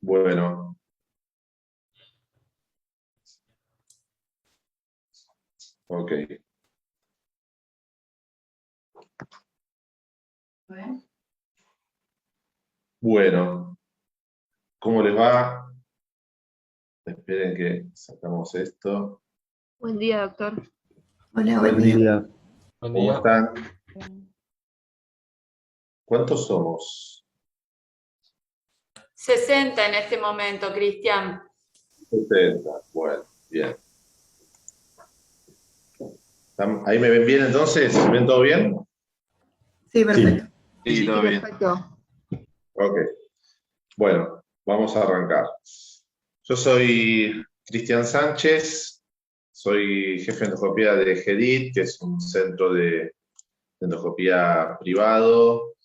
Bueno, ok. Bueno, ¿cómo les va? Esperen que sacamos esto. Buen día, doctor. Hola, Buen buen día. día. Buen ¿Cómo día. están? ¿Cuántos somos? 60 en este momento, Cristian. 70. Bueno, bien. ¿Ahí me ven bien entonces? ¿Me ven todo bien? Sí, perfecto. Sí, todo bien. Perfecto. Ok. Bueno, vamos a arrancar. Yo soy Cristian Sánchez, soy jefe de endoscopía de GEDIT, que es un centro de endoscopía privado,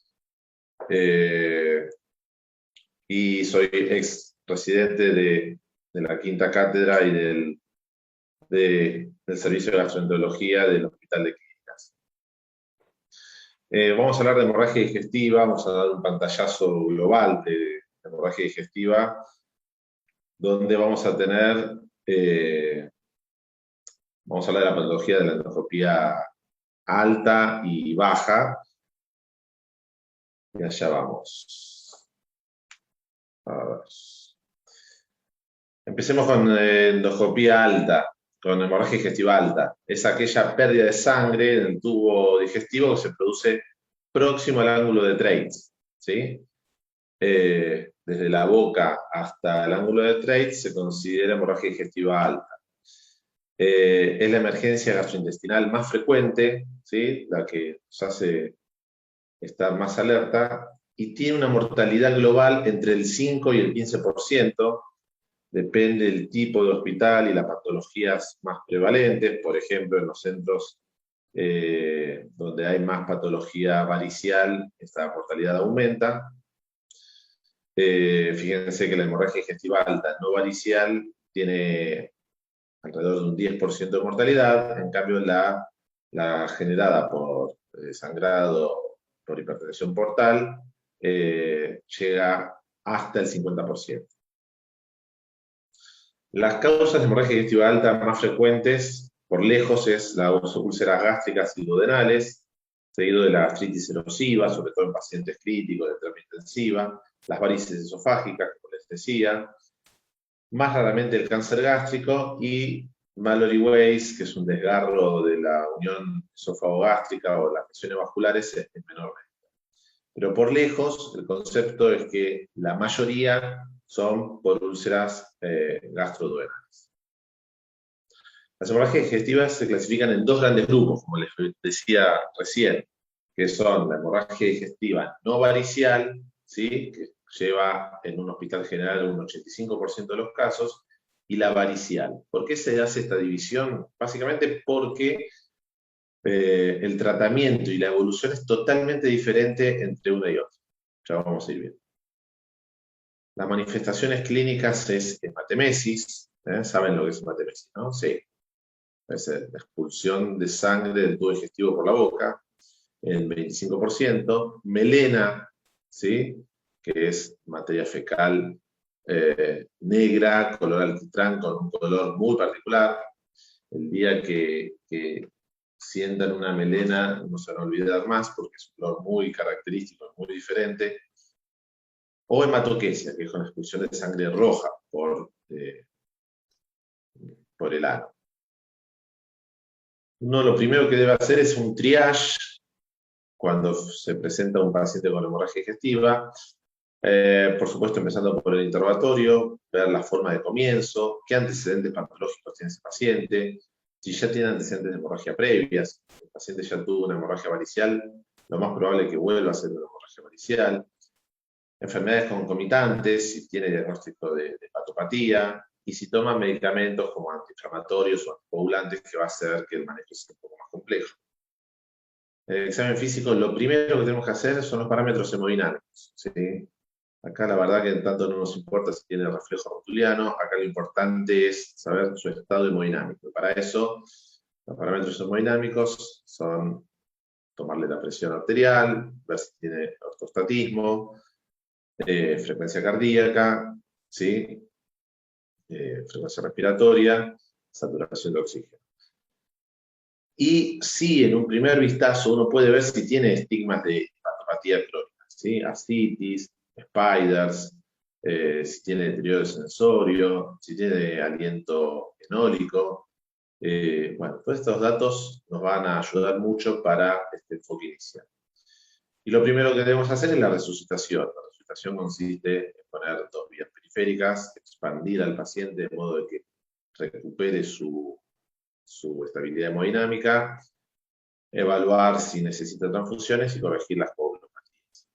y soy ex residente de la quinta cátedra y del servicio de gastroenterología del Hospital de Clínicas. Vamos a hablar de hemorragia digestiva, vamos a dar un pantallazo global de hemorragia digestiva, donde vamos a tener, vamos a hablar de la patología de la endoscopía alta y baja, y allá vamos. A ver. Empecemos con endoscopía alta, con hemorragia digestiva alta. Es aquella pérdida de sangre en el tubo digestivo que se produce próximo al ángulo de Treitz, ¿sí? Desde la boca hasta el ángulo de Treitz se considera hemorragia digestiva alta. Es la emergencia gastrointestinal más frecuente, ¿sí? La que nos hace estar más alerta, y tiene una mortalidad global entre el 5 y el 15%, depende del tipo de hospital y las patologías más prevalentes. Por ejemplo, en los centros donde hay más patología varicial, esta mortalidad aumenta. Fíjense que la hemorragia digestiva alta no varicial tiene alrededor de un 10% de mortalidad, en cambio la generada por sangrado, por hipertensión portal, llega hasta el 50%. Las causas de hemorragia digestiva alta más frecuentes, por lejos, es las úlceras gástricas y duodenales, seguido de la gastritis erosiva, sobre todo en pacientes críticos de terapia intensiva, las varices esofágicas, como les decía, más raramente el cáncer gástrico, y Mallory Weiss, que es un desgarro de la unión esófago-gástrica o las lesiones vasculares, en menor medida. Pero por lejos, el concepto es que la mayoría son por úlceras gastroduodenales. Las hemorragias digestivas se clasifican en dos grandes grupos, como les decía recién, que son la hemorragia digestiva no varicial, ¿sí? Que lleva en un hospital general un 85% de los casos, y la varicial. ¿Por qué se hace esta división? Básicamente porque el tratamiento y la evolución es totalmente diferente entre una y otra. Ya vamos a ir viendo. Las manifestaciones clínicas es hematemesis. ¿Saben lo que es hematemesis, no? Sí. Es la expulsión de sangre del tubo digestivo por la boca, el 25%. Melena, ¿sí? Que es materia fecal negra, color alquitrán, con un color muy particular. El día que sientan una melena no se van a olvidar más, porque es un color muy característico, muy diferente. O hematoquesia, que es una expulsión de sangre roja por el ano. Uno lo primero que debe hacer es un triage cuando se presenta un paciente con hemorragia digestiva. Por supuesto, empezando por el interrogatorio, ver la forma de comienzo, qué antecedentes patológicos tiene ese paciente, si ya tiene antecedentes de hemorragia previas, si el paciente ya tuvo una hemorragia varicial, lo más probable es que vuelva a ser una hemorragia varicial. Enfermedades concomitantes, si tiene diagnóstico de hepatopatía, y si toma medicamentos como antiinflamatorios o anticoagulantes, que va a hacer que el manejo sea un poco más complejo. En el examen físico, lo primero que tenemos que hacer son los parámetros hemodinámicos, ¿sí? Acá la verdad que tanto no nos importa si tiene reflejo rotuliano, acá lo importante es saber su estado hemodinámico. Para eso, los parámetros hemodinámicos son tomarle la presión arterial, ver si tiene ortostatismo, frecuencia cardíaca, ¿sí? Frecuencia respiratoria, saturación de oxígeno. Y sí, en un primer vistazo uno puede ver si tiene estigmas de hepatopatía crónica, ¿sí? Ascitis, spiders, si tiene deterioro sensorio, si tiene aliento fenólico. Bueno, todos estos datos nos van a ayudar mucho para este enfoque inicial. Y lo primero que debemos hacer es la resucitación. La resucitación consiste en poner dos vías periféricas, expandir al paciente de modo de que recupere su estabilidad hemodinámica, evaluar si necesita transfusiones y corregir las coagulopatías.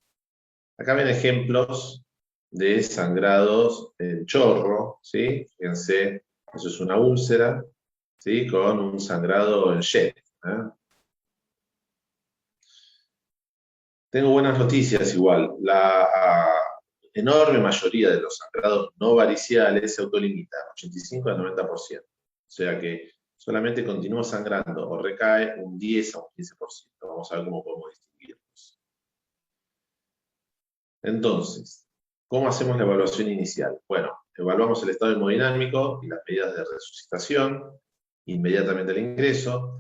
Acá ven ejemplos de sangrados en chorro, ¿sí? Fíjense, eso es una úlcera, ¿sí? Con un sangrado en jet. Tengo buenas noticias igual. La enorme mayoría de los sangrados no variciales se autolimitan, 85 al 90%. O sea que solamente continúa sangrando o recae un 10 a un 15%. Vamos a ver cómo podemos distinguirlos. Entonces, ¿cómo hacemos la evaluación inicial? Bueno, evaluamos el estado hemodinámico y las medidas de resucitación inmediatamente al ingreso.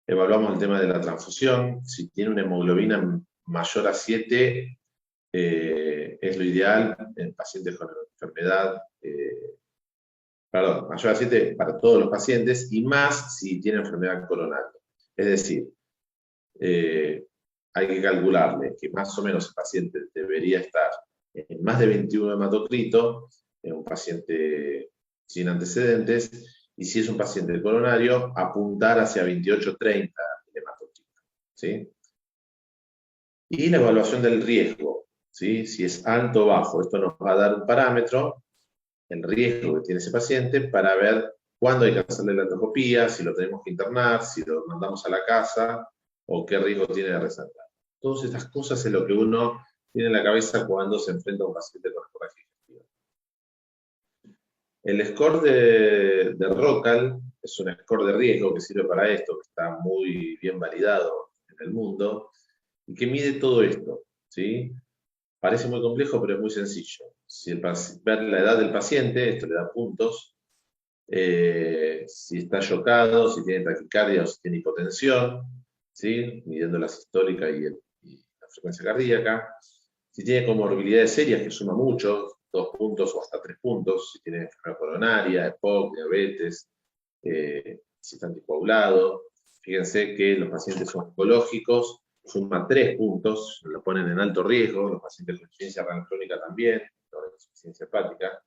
Evaluamos el tema de la transfusión. Si tiene una hemoglobina mayor a 7, es lo ideal en pacientes con enfermedad, mayor a 7 para todos los pacientes, y más si tiene enfermedad coronaria. Es decir, hay que calcularle que más o menos el paciente debería estar en más de 21 hematocrito, en un paciente sin antecedentes, y si es un paciente coronario, apuntar hacia 28-30 hematocrito, ¿sí? Y la evaluación del riesgo, ¿sí? Si es alto o bajo, esto nos va a dar un parámetro, el riesgo que tiene ese paciente, para ver cuándo hay que hacerle la endoscopía, si lo tenemos que internar, si lo mandamos a la casa, o qué riesgo tiene de resangrar. Todas estas cosas es lo que uno tiene en la cabeza cuando se enfrenta a un paciente con hemorragia digestiva. El score de ROCAL es un score de riesgo que sirve para esto, que está muy bien validado en el mundo, y que mide todo esto, ¿sí? Parece muy complejo, pero es muy sencillo. Si ver la edad del paciente, esto le da puntos. Si está chocado, si tiene taquicardia o si tiene hipotensión, ¿sí? Midiendo la sistólica y la frecuencia cardíaca. Si tiene comorbilidades serias, que suma mucho, 2 puntos o hasta 3 puntos. Si tiene enfermedad coronaria, EPOC, diabetes, si está anticoagulado. Fíjense que los pacientes oncológicos suma 3 puntos, lo ponen en alto riesgo, los pacientes con insuficiencia renal crónica también, con insuficiencia hepática.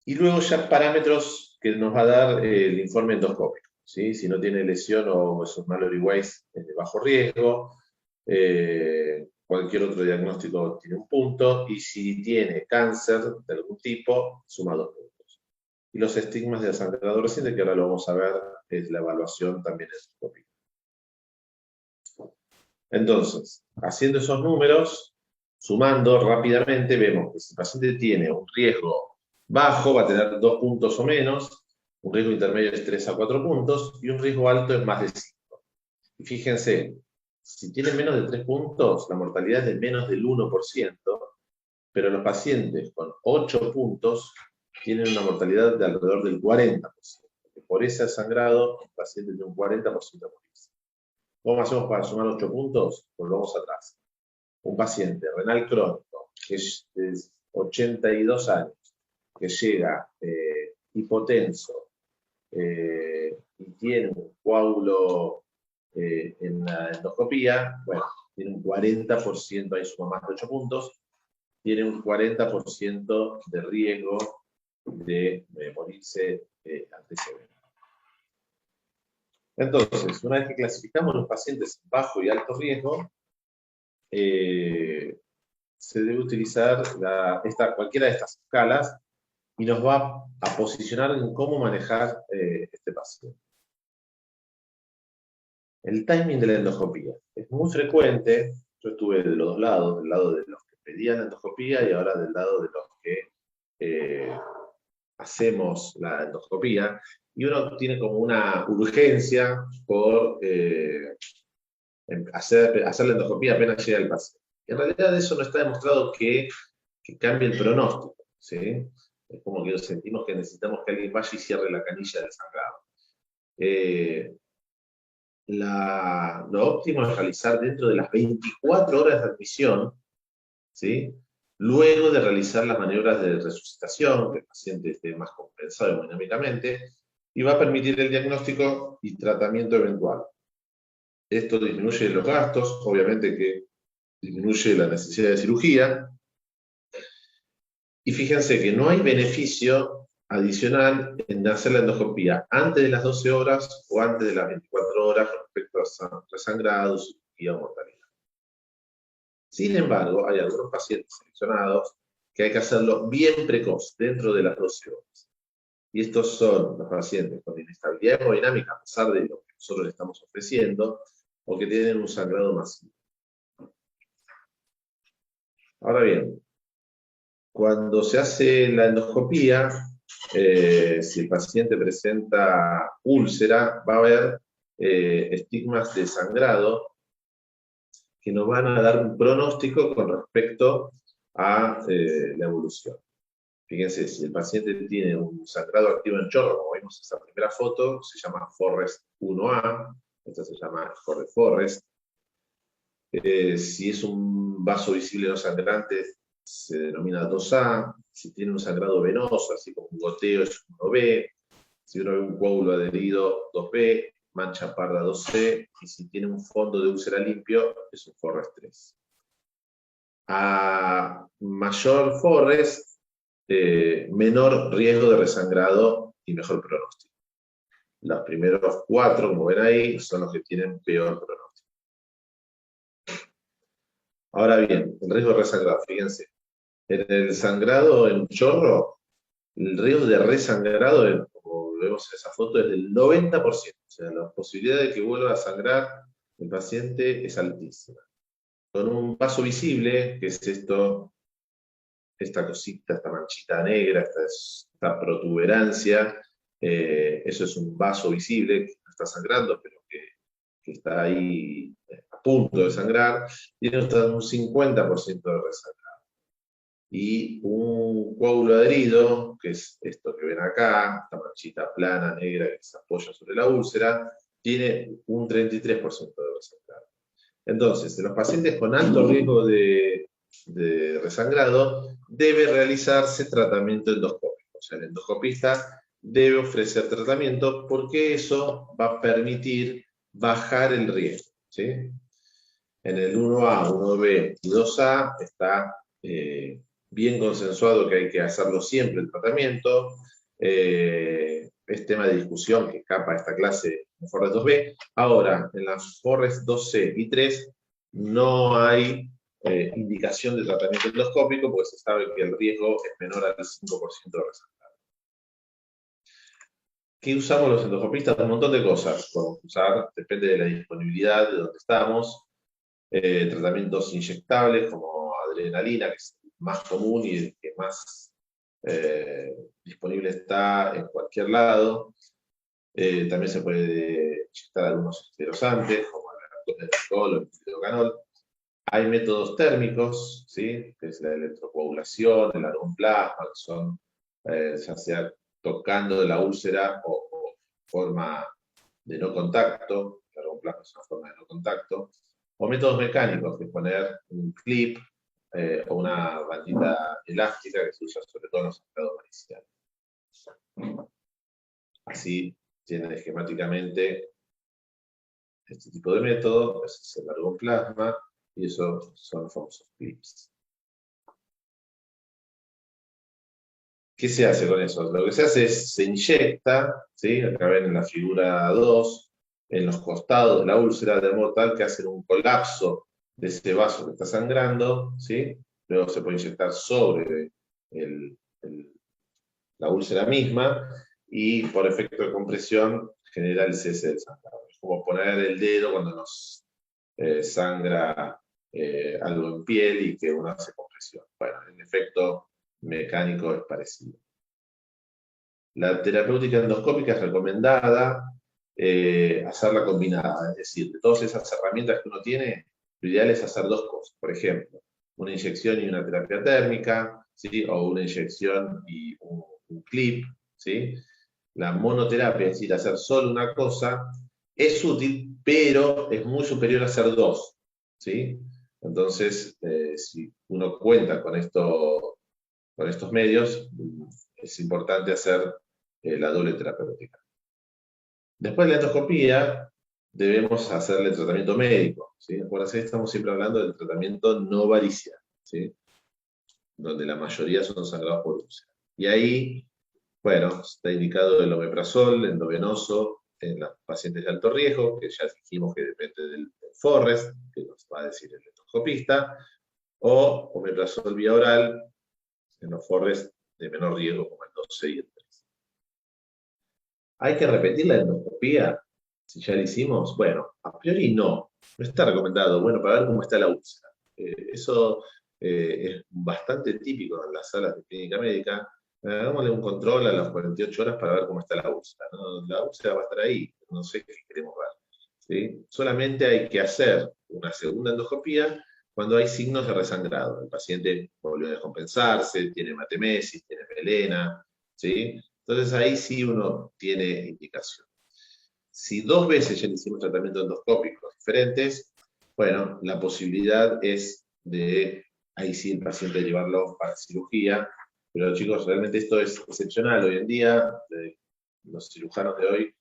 Y luego ya parámetros que nos va a dar el informe endoscópico, ¿sí? Si no tiene lesión o esos Mallory Weiss es de bajo riesgo, cualquier otro diagnóstico tiene un punto, y si tiene cáncer de algún tipo, suma 2 puntos. Y los estigmas de desangrado reciente, que ahora lo vamos a ver, es la evaluación también endoscópica. Entonces, haciendo esos números, sumando rápidamente, vemos que si el paciente tiene un riesgo bajo, va a tener 2 puntos o menos, un riesgo intermedio es 3 a 4 puntos, y un riesgo alto es más de 5. Y fíjense, si tiene menos de 3 puntos, la mortalidad es de menos del 1%, pero los pacientes con 8 puntos tienen una mortalidad de alrededor del 40%. Por ese sangrado, el paciente tiene un 40% de morirse. ¿Cómo hacemos para sumar 8 puntos? Volvamos atrás. Un paciente renal crónico, que es de 82 años, que llega hipotenso y tiene un coágulo en la endoscopía, bueno, tiene un 40%, ahí suma más de 8 puntos, tiene un 40% de riesgo de morirse ante ese evento. Entonces, una vez que clasificamos los pacientes bajo y alto riesgo, se debe utilizar cualquiera de estas escalas, y nos va a posicionar en cómo manejar este paciente. El timing de la endoscopía. Es muy frecuente, yo estuve de los dos lados, del lado de los que pedían endoscopía y ahora del lado de los que hacemos la endoscopía, y uno tiene como una urgencia por hacer la endoscopía apenas llega el paciente. En realidad eso no está demostrado que cambie el pronóstico, ¿sí? Es como que sentimos que necesitamos que alguien vaya y cierre la canilla del sangrado. Lo óptimo es realizar dentro de las 24 horas de admisión, ¿sí? Luego de realizar las maniobras de resucitación, que el paciente esté más compensado hemodinámicamente, y va a permitir el diagnóstico y tratamiento eventual. Esto disminuye los gastos, obviamente que disminuye la necesidad de cirugía, y fíjense que no hay beneficio adicional en hacer la endoscopía antes de las 12 horas o antes de las 24 horas respecto a resangrados y a mortalidad. Sin embargo, hay algunos pacientes seleccionados que hay que hacerlo bien precoz, dentro de las 12 horas. Y estos son los pacientes con inestabilidad hemodinámica, a pesar de lo que nosotros le estamos ofreciendo, o que tienen un sangrado masivo. Ahora bien, cuando se hace la endoscopía, si el paciente presenta úlcera, va a haber estigmas de sangrado que nos van a dar un pronóstico con respecto a la evolución. Fíjense, si el paciente tiene un sangrado activo en chorro, como vimos en esa primera foto, se llama Forrest 1A, esta se llama Forrest. Si es un vaso visible no sangrante, se denomina 2A. Si tiene un sangrado venoso, así como un goteo, es 1B. Si uno ve un coágulo adherido, 2B. Mancha parda, 2C. Y si tiene un fondo de úlcera limpio, es un Forrest 3. A mayor Forrest, menor riesgo de resangrado y mejor pronóstico. Los primeros 4, como ven ahí, son los que tienen peor pronóstico. Ahora bien, el riesgo de resangrado, fíjense. En el sangrado en chorro, el riesgo de resangrado, como vemos en esa foto, es del 90%. O sea, la posibilidad de que vuelva a sangrar el paciente es altísima. Con un vaso visible, que es esto, esta cosita, esta manchita negra, esta protuberancia, eso es un vaso visible que no está sangrando, pero que está ahí a punto de sangrar, tiene hasta un 50% de resangrado. Y un coágulo adherido, que es esto que ven acá, esta manchita plana, negra, que se apoya sobre la úlcera, tiene un 33% de resangrado. Entonces, en los pacientes con alto riesgo de resangrado, debe realizarse tratamiento endoscópico. O sea, el endoscopista debe ofrecer tratamiento porque eso va a permitir bajar el riesgo, ¿sí? En el 1A, 1B y 2A está bien consensuado que hay que hacerlo siempre el tratamiento. Es tema de discusión que escapa esta clase en Forrest 2B. Ahora, en las Forrest 2C y 3 no hay indicación de tratamiento endoscópico porque se sabe que el riesgo es menor al 5% de resangrado. ¿Qué usamos los endoscopistas? Un montón de cosas podemos usar, depende de la disponibilidad de donde estamos. Tratamientos inyectables como adrenalina, que es el más común y el que más disponible está en cualquier lado. También se puede inyectar algunos esterosantes, como el alcohol o el fluidocanol. Hay métodos térmicos, ¿sí? Que es la electrocoagulación, el argonplasma, que son ya sea tocando la úlcera o forma de no contacto. El argonplasma es una forma de no contacto. O métodos mecánicos, que es poner un clip o una bandita elástica que se usa sobre todo en los sangrados mariciales. Así tienen esquemáticamente este tipo de método, ese es el argonplasma, y esos son los famosos clips. ¿Qué se hace con eso? Lo que se hace es, se inyecta, ¿sí? Acá ven en la figura 2, en los costados de la úlcera de modo tal que hacen un colapso de ese vaso que está sangrando, ¿sí? Luego se puede inyectar sobre la úlcera misma y por efecto de compresión genera el cese del sangrado. Es como poner el dedo cuando nos sangra algo en piel y que uno hace compresión. Bueno, el efecto mecánico es parecido. La terapéutica endoscópica es recomendada hacerla combinada, es decir, de todas esas herramientas que uno tiene, lo ideal es hacer dos cosas. Por ejemplo, una inyección y una terapia térmica, ¿sí? O una inyección y un clip, ¿sí? La monoterapia, es decir, hacer solo una cosa, es útil, pero es muy superior a hacer dos, ¿sí? Entonces, si uno cuenta con estos medios, es importante hacer la doble terapéutica. Después de la endoscopía, debemos hacerle tratamiento médico, ¿sí? Acuérdense, estamos siempre hablando del tratamiento no varicial, ¿sí? Donde la mayoría son sangrados por úlcera. Y ahí, bueno, está indicado el omeprazol endovenoso en los pacientes de alto riesgo, que ya dijimos que depende del Forrest, que nos va a decir el endoscopista, o omeprazol vía oral en los Forrest de menor riesgo, como el 12 y el 3. ¿Hay que repetir la endoscopía? Si ya la hicimos, bueno, a priori no. No está recomendado, bueno, para ver cómo está la úlcera. Eso es bastante típico en las salas de clínica médica. Hagámosle un control a las 48 horas para ver cómo está la úlcera, ¿no? La úlcera va a estar ahí, no sé qué queremos ver, ¿sí? Solamente hay que hacer una segunda endoscopía cuando hay signos de resangrado. El paciente volvió a descompensarse, tiene hematemesis, tiene melena, ¿sí? Entonces ahí sí uno tiene indicación. Si 2 veces ya le hicimos tratamientos endoscópicos diferentes, bueno, la posibilidad es de, ahí sí el paciente llevarlo para cirugía, pero chicos, realmente esto es excepcional. Hoy en día, los cirujanos de hoy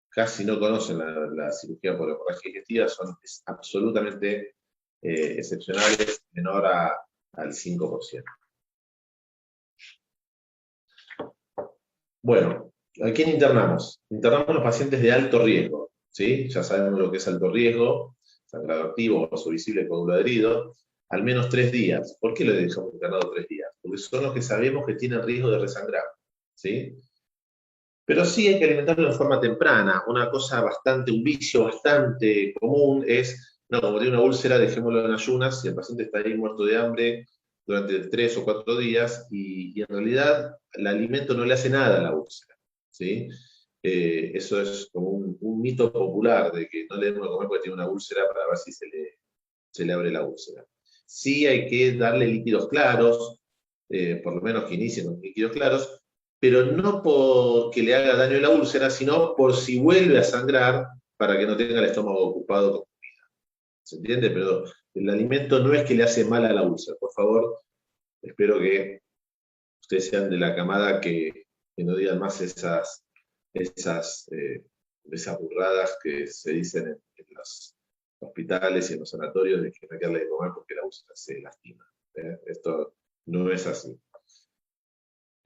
casi no conocen la cirugía por hemorragia digestiva, son absolutamente excepcionales, menor al 5%. Bueno, ¿a quién internamos? Internamos a los pacientes de alto riesgo, ¿sí? Ya sabemos lo que es alto riesgo, sangrado activo, vaso visible, coágulo adherido, al menos 3 días. ¿Por qué lo dejamos internado 3 días? Porque son los que sabemos que tienen riesgo de resangrar, ¿sí? Pero sí hay que alimentarlo en forma temprana. Una cosa bastante, un vicio bastante común es, no, como tiene una úlcera, dejémoslo en ayunas, y el paciente está ahí muerto de hambre durante 3 o 4 días, y en realidad el alimento no le hace nada a la úlcera, ¿sí? Eso es como un mito popular de que no le debemos comer porque tiene una úlcera para ver si se le abre la úlcera. Sí hay que darle líquidos claros, por lo menos que inicien con líquidos claros, pero no porque le haga daño a la úlcera, sino por si vuelve a sangrar para que no tenga el estómago ocupado con comida. ¿Se entiende? Pero el alimento no es que le hace mal a la úlcera. Por favor, espero que ustedes sean de la camada que no digan más esas burradas que se dicen en los hospitales y en los sanatorios de que no hay que darle de comer porque la úlcera se lastima. Esto no es así.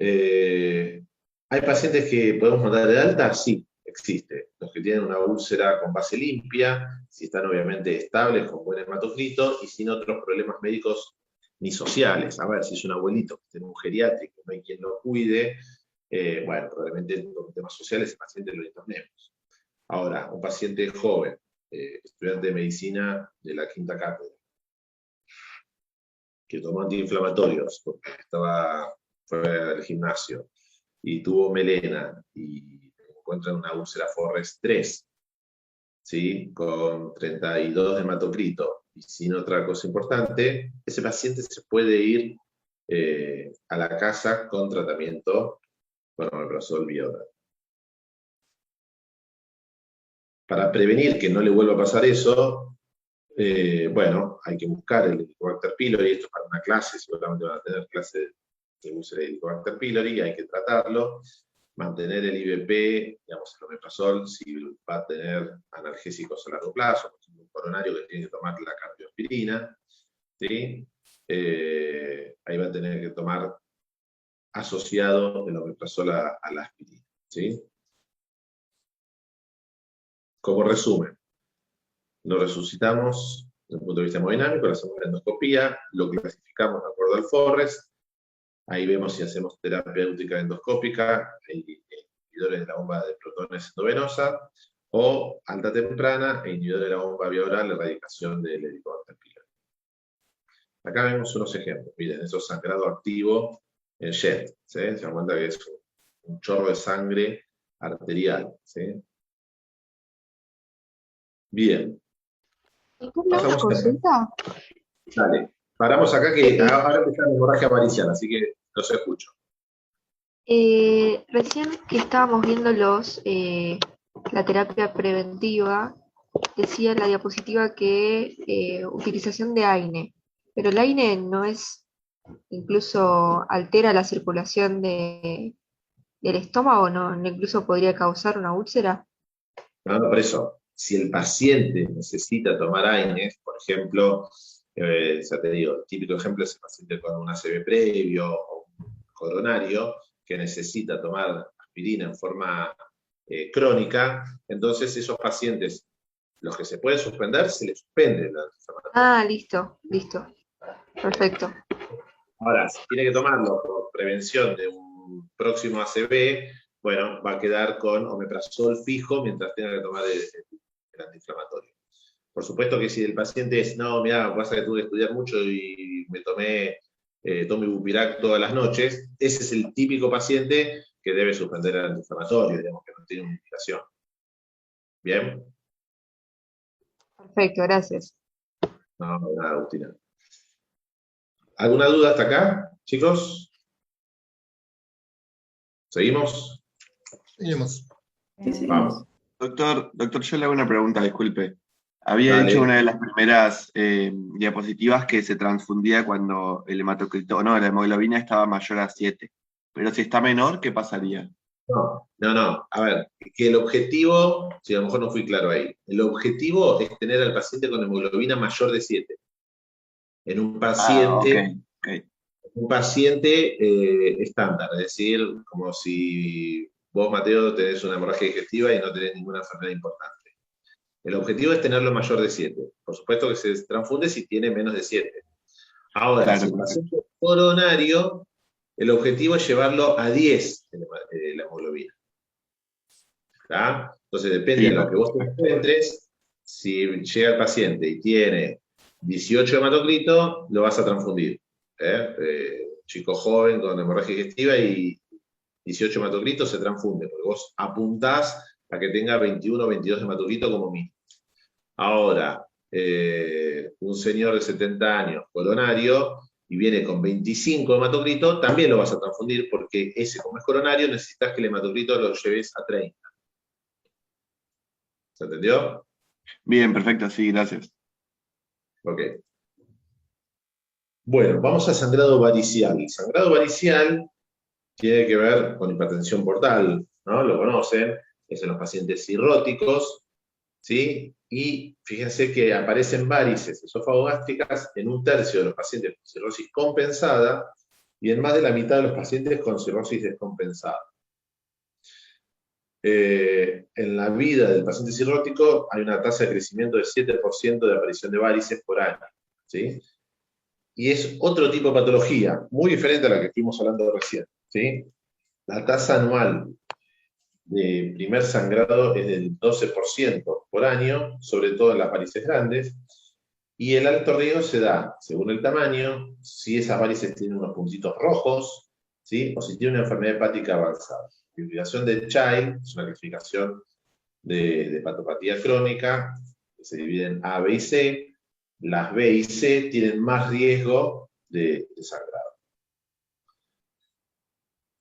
¿Hay pacientes que podemos mandar de alta? Sí, existe. Los que tienen una úlcera con base limpia, si están obviamente estables, con buen hematocrito, y sin otros problemas médicos ni sociales. A ver, si es un abuelito que tiene un geriátrico, no hay quien lo cuide, bueno, probablemente por temas sociales el paciente lo internemos. Ahora, un paciente joven, estudiante de medicina de la quinta cátedra, que tomó antiinflamatorios porque fue al gimnasio y tuvo melena y encuentran una úlcera Forrest 3, ¿sí? Con 32 de hematocrito y sin otra cosa importante, ese paciente se puede ir a la casa con tratamiento con omeprazol vía oral. Para prevenir que no le vuelva a pasar eso, bueno, hay que buscar el Helicobacter pylori, esto es para una clase, seguramente van a tener clase de úlcera de Helicobacter pylori, hay que tratarlo, mantener el IBP, digamos, el omeprazol, si va a tener analgésicos a largo plazo, por ejemplo, un coronario que tiene que tomar la cardioaspirina, ¿sí? Ahí va a tener que tomar asociado el omeprazol a la aspirina, ¿sí? Como resumen, lo resucitamos desde el punto de vista hemodinámico, le hacemos la endoscopía, lo clasificamos de acuerdo al Forrest, ahí vemos si hacemos terapéutica endoscópica, inhibidores de la bomba de protones endovenosa, o alta temprana e inhibidores de la bomba vía oral, erradicación del Helicobacter pylori. Acá vemos unos ejemplos, miren, eso es sangrado activo en JET, ¿sí? Se dan cuenta que es un chorro de sangre arterial, ¿sí? Bien. ¿Una consulta? Dale. Paramos acá que ahora empieza la hemorragia varicial, así que Los escucho. Recién que estábamos viendo la terapia preventiva, decía en la diapositiva que utilización de AINE, pero el AINE no es, incluso altera la circulación del estómago, ¿no? Incluso podría causar una úlcera. No, por eso, si el paciente necesita tomar AINES, por ejemplo, ya te digo, el típico ejemplo es el paciente con un ACV previo o un coronario que necesita tomar aspirina en forma crónica, entonces esos pacientes, los que se pueden suspender, se les suspende la antiinflamatoria. Ah, listo, perfecto. Ahora, si tiene que tomarlo por prevención de un próximo ACV, bueno, va a quedar con omeprazol fijo mientras tenga que tomar el antiinflamatorio. Por supuesto que si el paciente es, no, mira, pasa que tuve que estudiar mucho y me tomo Ibupirac todas las noches, ese es el típico paciente que debe suspender el antiinflamatorio, digamos que no tiene una indicación. ¿Bien? Perfecto, gracias. No, nada, Agustina. ¿Alguna duda hasta acá, chicos? ¿Seguimos? Seguimos. Sí, sí. Vamos. Doctor, yo le hago una pregunta, disculpe. Había Dale. hecho una de las primeras diapositivas que se transfundía cuando el hematocrito, no, la hemoglobina estaba mayor a 7. Pero si está menor, ¿qué pasaría? No. A ver, que el objetivo, si a lo mejor no fui claro ahí, el objetivo es tener al paciente con hemoglobina mayor de 7. En un paciente, Ok. un paciente estándar, es decir, como si vos, Mateo, tenés una hemorragia digestiva y no tenés ninguna enfermedad importante. El objetivo es tenerlo mayor de 7. Por supuesto que se transfunde si tiene menos de 7. Ahora, Claro, si el paciente es coronario, el objetivo es llevarlo a 10 la hemoglobina. ¿Tá? Entonces depende Sí, de lo que vos te encuentres, si llega el paciente y tiene 18 hematocrito, lo vas a transfundir. Chico joven con hemorragia digestiva y 18 hematocritos se transfunde, porque vos apuntás a que tenga 21 o 22 hematocritos como mínimo. Ahora, un señor de 70 años, coronario, y viene con 25 hematocritos, también lo vas a transfundir, porque ese, como es coronario, necesitas que el hematocrito lo lleves a 30. ¿Se entendió? bien, perfecto, sí, gracias. Ok. Bueno, vamos a sangrado varicial. El sangrado varicial tiene que ver con hipertensión portal, ¿no? Lo conocen, es en los pacientes cirróticos, ¿sí? Y fíjense que aparecen varices esofagogástricas en 1/3 de los pacientes con cirrosis compensada y en más de la mitad de los pacientes con cirrosis descompensada. En la vida del paciente cirrótico hay una tasa de crecimiento de 7% de aparición de varices por año, ¿sí? Y es otro tipo de patología, muy diferente a la que estuvimos hablando recién, ¿sí? La tasa anual de primer sangrado es del 12% por año, sobre todo en las varices grandes, y el alto riesgo se da, según el tamaño, si esas varices tienen unos puntitos rojos, ¿sí? O si tiene una enfermedad hepática avanzada. La clasificación de Child es una clasificación de hepatopatía crónica, que se divide en A, B y C. Las B y C tienen más riesgo de sangrado.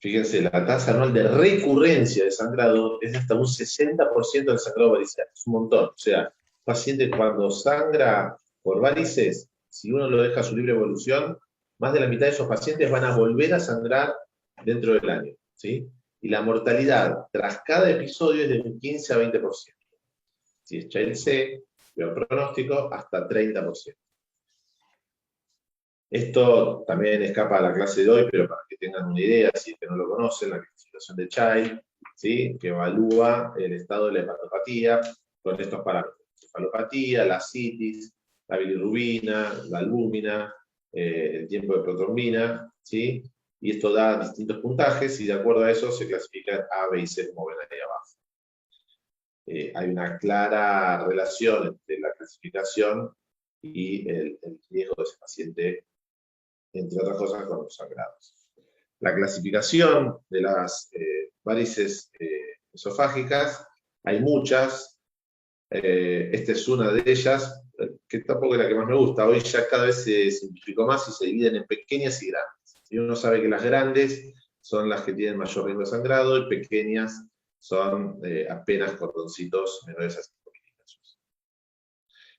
Fíjense, la tasa anual de recurrencia de sangrado es de hasta un 60% del sangrado varicial. Es un montón. O sea, un paciente cuando sangra por varices, si uno lo deja a su libre evolución, más de la mitad de esos pacientes van a volver a sangrar dentro del año, ¿sí? Y la mortalidad tras cada episodio es de un 15 a 20%. Si es Child C, peor pronóstico, hasta 30%. Esto también escapa a la clase de hoy, pero para que tengan una idea, si es que no lo conocen, la clasificación de Child, ¿sí? Que evalúa el estado de la hepatopatía con estos parámetros. Cefalopatía, la citis, la bilirrubina, la albúmina, el tiempo de protrombina, ¿sí? Y esto da distintos puntajes y de acuerdo a eso se clasifican A, B y C, como ven ahí abajo. Hay una clara relación entre la clasificación y el riesgo de ese paciente, entre otras cosas, con los sangrados. La clasificación de las varices esofágicas, hay muchas. Esta es una de ellas, que tampoco es la que más me gusta. Hoy ya cada vez se simplificó más y se dividen en pequeñas y grandes. Y uno sabe que las grandes son las que tienen mayor riesgo de sangrado y pequeñas son apenas cordoncitos menores a 5 milímetros.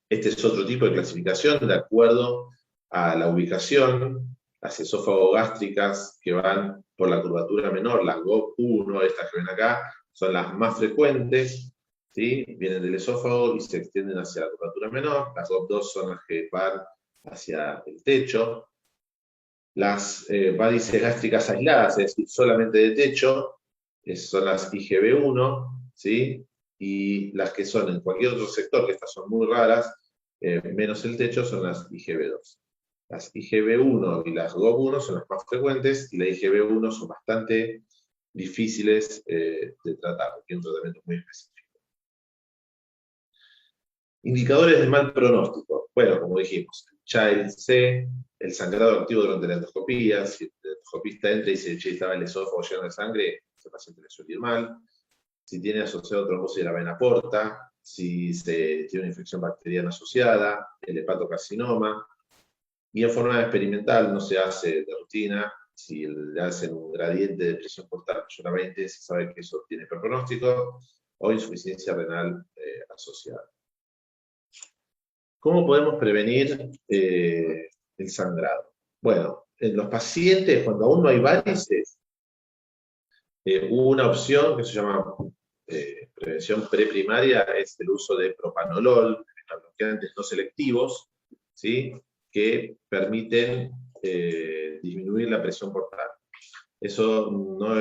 Este es otro tipo de clasificación de acuerdo a la ubicación. Las esófago-gástricas que van por la curvatura menor, las GOP1, estas que ven acá, son las más frecuentes, ¿sí? Vienen del esófago y se extienden hacia la curvatura menor. Las GOP2 son las que van hacia el techo. Las varices gástricas aisladas, es decir, solamente de techo, son las IgB1, ¿sí? Y las que son en cualquier otro sector, que estas son muy raras, menos el techo, son las IgB2. Las IgB1 y las GOP1 son las más frecuentes, y la IgB1 son bastante difíciles de tratar, tiene un tratamiento muy específico. Indicadores de mal pronóstico. Bueno, como dijimos, Child-C, el sangrado activo durante la endoscopía. Si el endoscopista entra y dice, che, estaba el esófago lleno de sangre, ese paciente le suele ir mal. Si tiene asociado trombosis de la vena porta, si tiene una infección bacteriana asociada, el hepatocarcinoma. Y en forma experimental, no se hace de rutina. Si le hacen un gradiente de presión portal mayor a 20, se sabe que eso tiene pronóstico, o insuficiencia renal asociada. ¿Cómo podemos prevenir el sangrado? Bueno, en los pacientes, cuando aún no hay varices, una opción que se llama prevención preprimaria es el uso de propanolol, bloqueantes no selectivos, ¿sí? Que permiten disminuir la presión portal. Eso no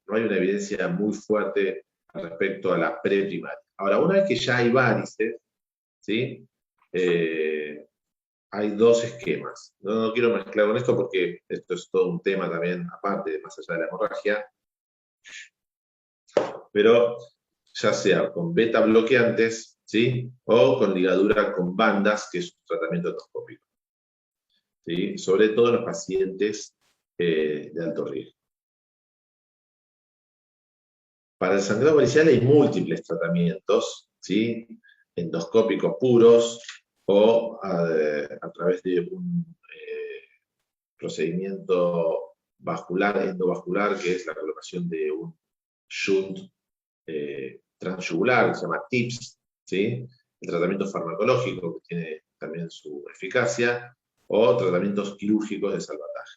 hay una evidencia muy fuerte respecto a la preprimaria. Ahora, una vez que ya hay varices, ¿sí? Hay dos esquemas. No quiero mezclar con esto porque esto es todo un tema también, aparte, más allá de la hemorragia. Pero ya sea con beta bloqueantes, ¿sí? O con ligadura con bandas, que es un tratamiento endoscópico, ¿sí? Sobre todo en los pacientes de alto riesgo. Para el sangrado varicial hay múltiples tratamientos, ¿sí? Endoscópicos puros o a través de un procedimiento vascular, endovascular, que es la colocación de un shunt transyugular, que se llama TIPS, ¿sí? El tratamiento farmacológico, que tiene también su eficacia, o tratamientos quirúrgicos de salvataje.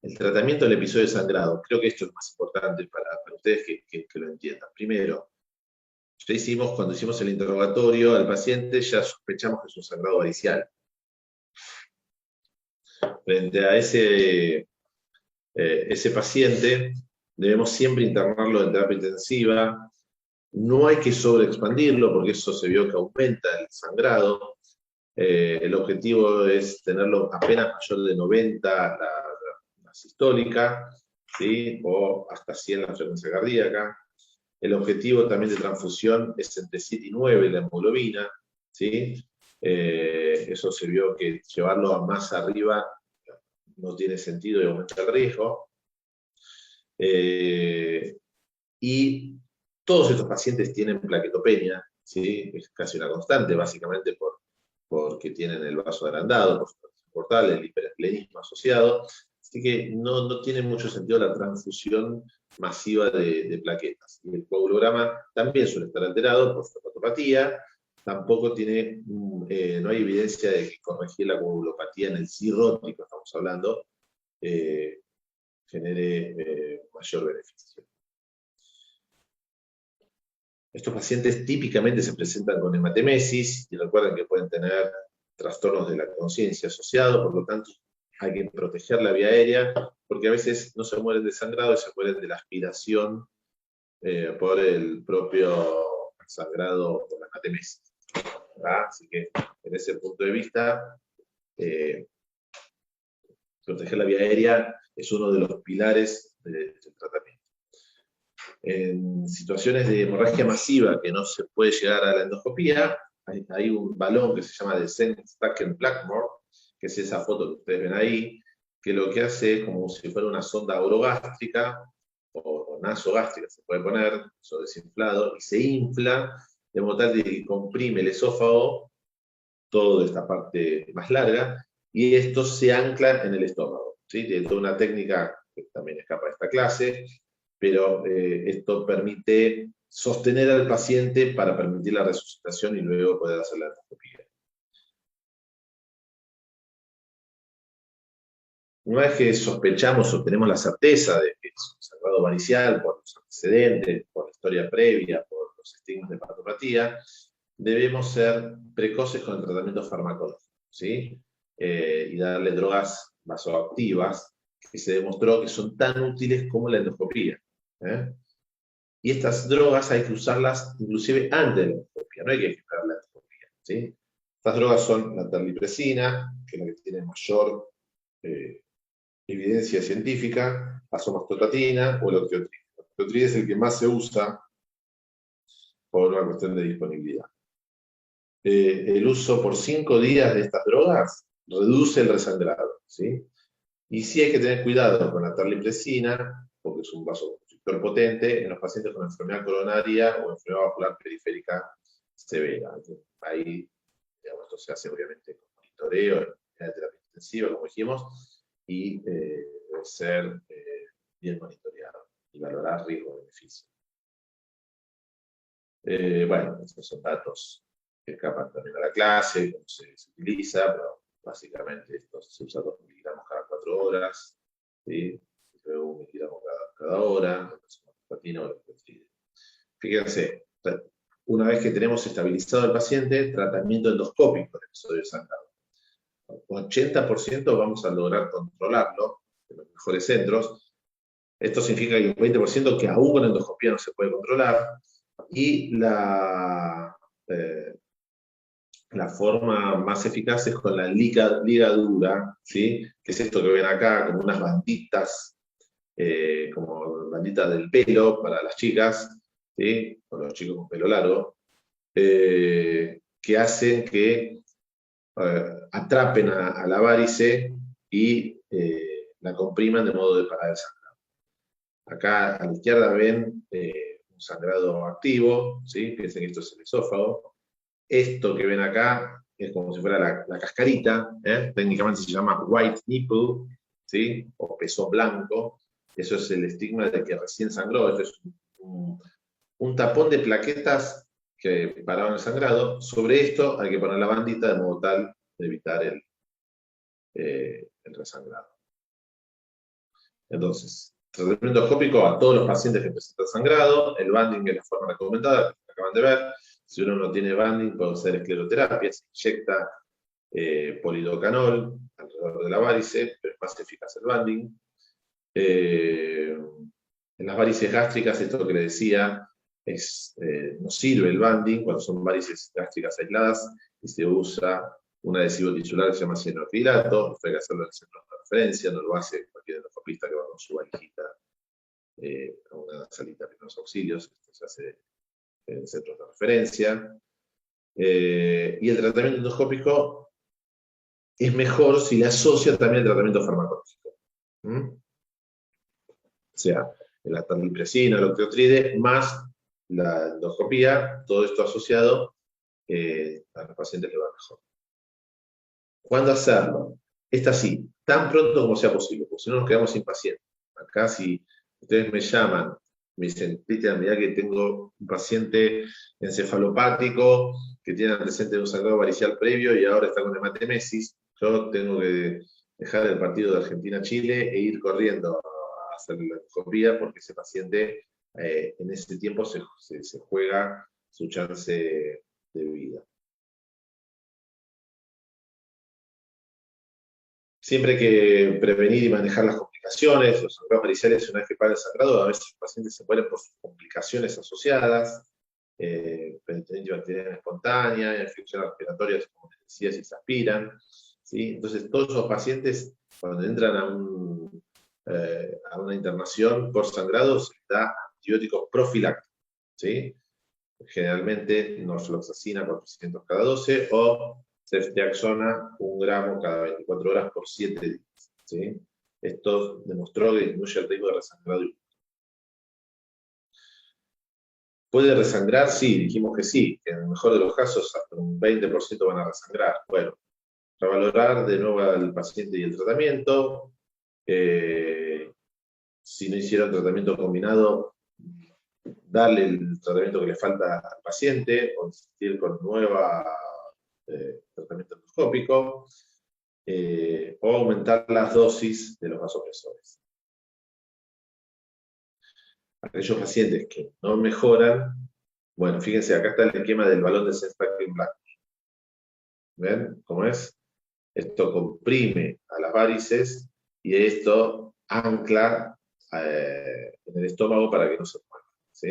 El tratamiento del episodio de sangrado, creo que esto es más importante para ustedes que lo entiendan. Primero, cuando hicimos el interrogatorio al paciente, ya sospechamos que es un sangrado varicial. Frente a ese paciente, debemos siempre internarlo en terapia intensiva. No hay que sobreexpandirlo, porque eso se vio que aumenta el sangrado. El objetivo es tenerlo apenas mayor de 90 la sistólica, ¿sí? O hasta 100 la frecuencia cardíaca. El objetivo también de transfusión es entre 7 y 9 la hemoglobina, ¿sí? Eso se vio que llevarlo a más arriba no tiene sentido y aumenta el riesgo. Y todos estos pacientes tienen plaquetopenia, ¿sí? Es casi una constante, básicamente porque tienen el vaso agrandado, por su portal, el hiperesplenismo asociado. Así que no tiene mucho sentido la transfusión masiva de plaquetas. Y el coagulograma también suele estar alterado por su hepatopatía. Tampoco tiene, no hay evidencia de que corregir la coagulopatía en el cirrótico, estamos hablando, genere mayor beneficio. Estos pacientes típicamente se presentan con hematemesis, y recuerden que pueden tener trastornos de la conciencia asociados, por lo tanto hay que proteger la vía aérea, porque a veces no se mueren de sangrado, se mueren de la aspiración por el propio sangrado por la hematemesis. Así que, en ese punto de vista, proteger la vía aérea es uno de los pilares del tratamiento. En situaciones de hemorragia masiva que no se puede llegar a la endoscopía, hay un balón que se llama Desen-Stacken-Blackmore, que es esa foto que ustedes ven ahí, que lo que hace es como si fuera una sonda orogástrica o nasogástrica, se puede poner, eso desinflado, y se infla de modo tal de que comprime el esófago, toda esta parte más larga, y esto se ancla en el estómago, ¿sí? Tiene toda una técnica que también escapa de esta clase, pero esto permite sostener al paciente para permitir la resucitación y luego poder hacer la endoscopía. Una vez que sospechamos o tenemos la certeza de que es un sangrado varicial por los antecedentes, por la historia previa, por los estigmas de patopatía, debemos ser precoces con el tratamiento farmacológico, ¿sí? Y darle drogas vasoactivas que se demostró que son tan útiles como la endoscopía. ¿eh? Y estas drogas hay que usarlas inclusive antes de la endoscopía, no hay que esperar la endoscopía, ¿sí? Estas drogas son la terlipresina, que es la que tiene mayor evidencia científica, la somastostatina o el octiotride. El octiotride es el que más se usa por una cuestión de disponibilidad. El uso por 5 días de estas drogas reduce el resangrado, ¿sí? Y sí hay que tener cuidado con la terlipresina, porque es un vasoconstrictor potente en los pacientes con enfermedad coronaria o enfermedad vascular periférica severa. Ahí, digamos, esto se hace obviamente con monitoreo, en terapia intensiva, como dijimos, y debe ser bien monitoreado y valorar riesgo-beneficio. Bueno, estos son datos que escapan también a la clase, cómo se utiliza, pero básicamente esto se usa 2 miligramos cada 4 horas, ¿sí? Luego 1 miligramo cada hora, platino o el peptide. Fíjense, una vez que tenemos estabilizado al paciente, tratamiento endoscópico del episodio de sangrado. 80% vamos a lograr controlarlo en los mejores centros. Esto significa que hay un 20% que aún con endoscopía no se puede controlar. Y la forma más eficaz es con la ligadura, ¿sí? Que es esto que ven acá, como unas banditas, como banditas del pelo para las chicas, ¿sí? O los chicos con pelo largo, que hacen que atrapen a la varice y la compriman de modo de parar el sangrado. Acá a la izquierda ven un sangrado activo, ¿sí? Piensen que esto es el esófago. Esto que ven acá es como si fuera la cascarita, técnicamente se llama white nipple, ¿sí? O pezón blanco. Eso es el estigma de que recién sangró. Esto es un tapón de plaquetas que paraban el sangrado. Sobre esto hay que poner la bandita de modo tal de evitar el resangrado. Entonces, tratamiento endoscópico a todos los pacientes que presentan sangrado. El banding es la forma recomendada, que acaban de ver. Si uno no tiene banding, puede hacer escleroterapia, se inyecta polidocanol alrededor de la varice, pero es más eficaz el banding. En las varices gástricas, esto que le decía, no sirve el banding cuando son varices gástricas aisladas y se usa un adhesivo tisular que se llama cianoacrilato. Hay que hacerlo en el centro de referencia, no lo hace cualquier endoscopista que va con su valijita a una salita de primeros auxilios. Esto se hace en centros de referencia. Y el tratamiento endoscópico es mejor si le asocia también el tratamiento farmacológico. O sea, la terlipresina, el octiotride, más la endoscopía, todo esto asociado, a los pacientes le va mejor. ¿Cuándo hacerlo? Esta sí, tan pronto como sea posible, porque si no nos quedamos sin pacientes. Acá si ustedes me llaman, me dicen, Cristian, mirá que tengo un paciente encefalopático que tiene antecedentes de un sangrado varicial previo y ahora está con hematemesis, yo tengo que dejar el partido de Argentina-Chile e ir corriendo a hacer la endoscopía porque ese paciente en ese tiempo se juega su chance de vida. Siempre hay que prevenir y manejar las complicaciones. Los sangrados variciales, una vez que para el sangrado, a veces los pacientes se mueren por sus complicaciones asociadas, peritonitis bacteriana espontánea, infecciones respiratorias, como les decía, si se aspiran. ¿Sí? Entonces, todos esos pacientes, cuando entran a una internación por sangrado, se les da antibióticos profilácticos. ¿Sí? Generalmente, norfloxacina 400 cada 12 o ceftriaxona 1 gramo cada 24 horas por 7 días. ¿Sí? Esto demostró que disminuye el riesgo de resangrado. ¿Puede resangrar? Sí, dijimos que sí, que en el mejor de los casos hasta un 20% van a resangrar. Bueno, revalorar de nuevo al paciente y el tratamiento. Si no hicieron tratamiento combinado, darle el tratamiento que le falta al paciente, o insistir con nueva tratamiento endoscópico, o aumentar las dosis de los vasopresores. Aquellos pacientes que no mejoran, bueno, fíjense, acá está el esquema del balón de Censtaken Black. ¿Ven cómo es? Esto comprime a las varices y esto ancla en el estómago para que no se mueva, ¿sí?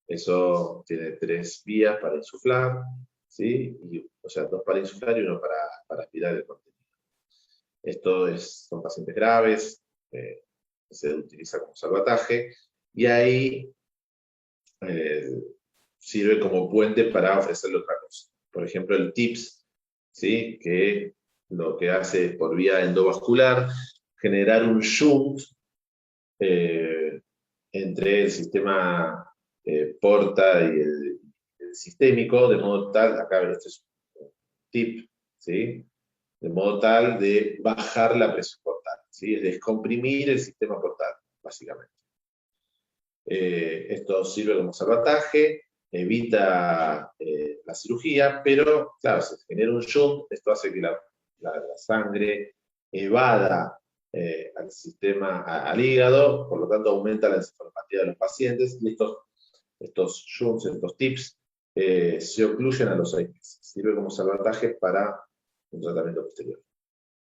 Eso tiene 3 vías para insuflar, ¿sí? O sea, 2 para insuflar y 1 para aspirar el contenido. Esto son pacientes graves, se utiliza como salvataje, y ahí sirve como puente para ofrecerle otra cosa. Por ejemplo, el TIPS, ¿sí? Que lo que hace es, por vía endovascular, generar un shunt entre el sistema porta y el sistémico, de modo tal, acá este es un tip, ¿sí? De modo tal de bajar la presión portal, ¿sí? Es descomprimir el sistema portal, básicamente. Esto sirve como salvataje, evita la cirugía, pero claro, se genera un shunt, esto hace que la sangre evada al sistema, al hígado, por lo tanto aumenta la encefalopatía de los pacientes, y estos shunts, estos tips, se ocluyen a los 6 meses. Sirve como salvataje para un tratamiento posterior.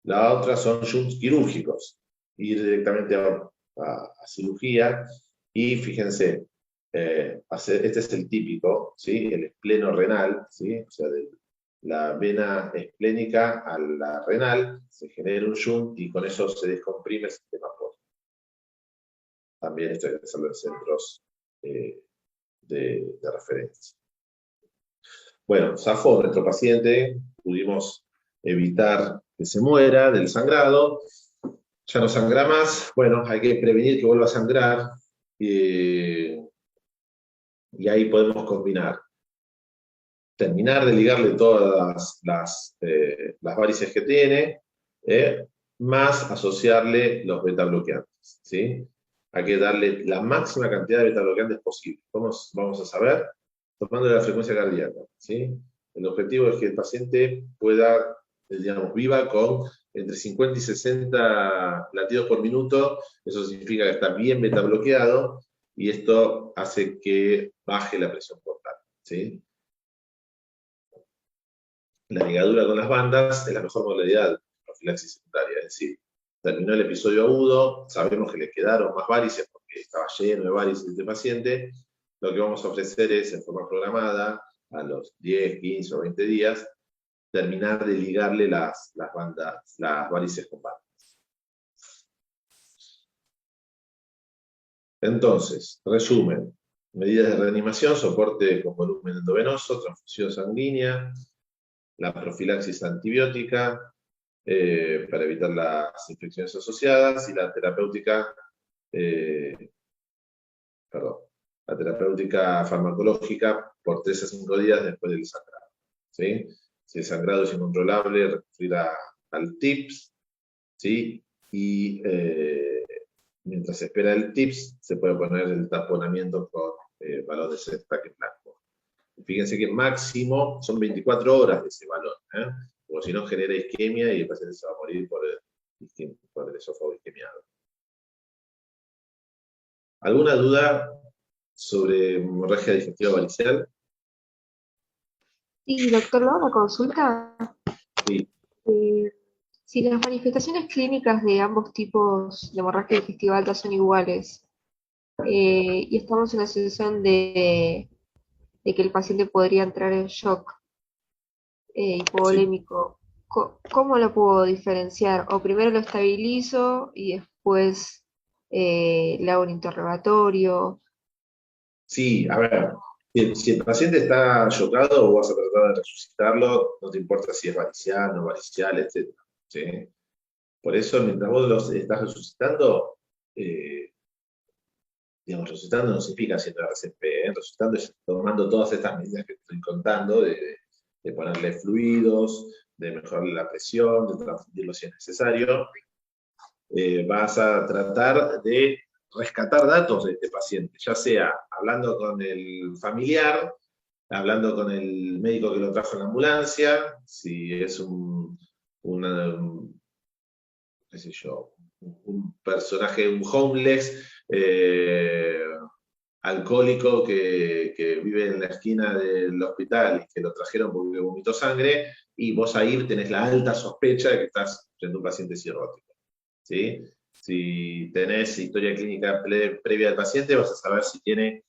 La otra son shunts quirúrgicos, ir directamente a cirugía, y fíjense, este es el típico, ¿sí? El espleno renal, ¿sí? O sea, de la vena esplénica a la renal, se genera un shunt y con eso se descomprime el sistema portal. También esto hay que hacerlo en centros de referencia. Bueno, zafó nuestro paciente, pudimos evitar que se muera del sangrado, ya no sangra más, bueno, hay que prevenir que vuelva a sangrar, y ahí podemos terminar de ligarle todas las varices que tiene, más asociarle los betabloqueantes, ¿sí? Hay que darle la máxima cantidad de betabloqueantes posible. ¿Cómo vamos a saber? Tomando la frecuencia cardíaca, ¿sí? El objetivo es que el paciente pueda, digamos, viva con entre 50 y 60 latidos por minuto. Eso significa que está bien betabloqueado, y esto hace que baje la presión portal, ¿sí? La ligadura con las bandas es la mejor modalidad de profilaxis secundaria, es decir, terminó el episodio agudo, sabemos que le quedaron más varices porque estaba lleno de varices este paciente, lo que vamos a ofrecer es, en forma programada, a los 10, 15 o 20 días, terminar de ligarle las varices con bandas. Entonces, resumen: medidas de reanimación, soporte con volumen endovenoso, transfusión sanguínea, la profilaxis antibiótica para evitar las infecciones asociadas, y la terapéutica farmacológica por 3 a 5 días después del sangrado, ¿sí? Si el sangrado es incontrolable, recurrir al TIPS, ¿sí? Y mientras se espera el TIPS, se puede poner el taponamiento con balón de Censtaken blanco. Fíjense que máximo son 24 horas de ese balón, o si no genera isquemia y el paciente se va a morir por el esófago isquemiado. ¿Alguna duda sobre hemorragia digestiva varicial? Sí, doctor, le hago una consulta. Sí. Si las manifestaciones clínicas de ambos tipos de hemorragia digestiva alta son iguales, y estamos en la situación de que el paciente podría entrar en shock hipovolémico, ¿cómo lo puedo diferenciar? ¿O primero lo estabilizo y después le hago un interrogatorio? Sí, a ver, si el paciente está chocado, vos vas a tratar de resucitarlo, no te importa si es varicial, no varicial, etc. ¿Sí? Por eso, mientras vos los estás resucitando, digamos, resucitando no significa haciendo RCP, resucitando es tomando todas estas medidas que estoy contando, de ponerle fluidos, de mejorar la presión, de transfundirlo si es necesario. Vas a tratar de rescatar datos de este paciente, ya sea hablando con el familiar, hablando con el médico que lo trajo en la ambulancia, si es qué sé yo, un personaje, un homeless, alcohólico que vive en la esquina del hospital y que lo trajeron porque vomitó sangre, y vos ahí tenés la alta sospecha de que estás frente a un paciente cirrótico, ¿sí? Si tenés historia clínica previa del paciente, vas a saber si tiene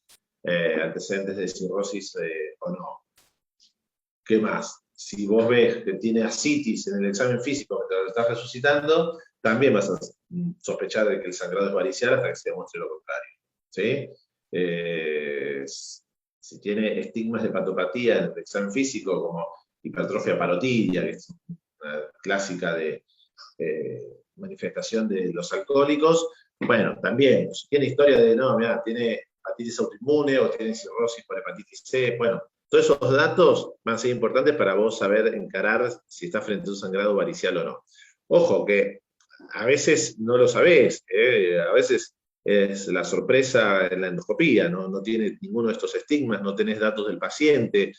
antecedentes de cirrosis o no. ¿Qué más? Si vos ves que tiene ascitis en el examen físico que lo estás resucitando, también vas a sospechar de que el sangrado es varicial hasta que se demuestre lo contrario, ¿sí? Si tiene estigmas de hepatopatía en el examen físico, como hipertrofia parotidia, que es una clásica de manifestación de los alcohólicos, bueno, también, si tiene historia de, no, mira, tiene hepatitis autoinmune o tiene cirrosis por hepatitis C, bueno, todos esos datos van a ser importantes para vos saber encarar si está frente a un sangrado varicial o no. Ojo, que a veces no lo sabés, a veces es la sorpresa en la endoscopía, no tiene ninguno de estos estigmas, no tenés datos del paciente,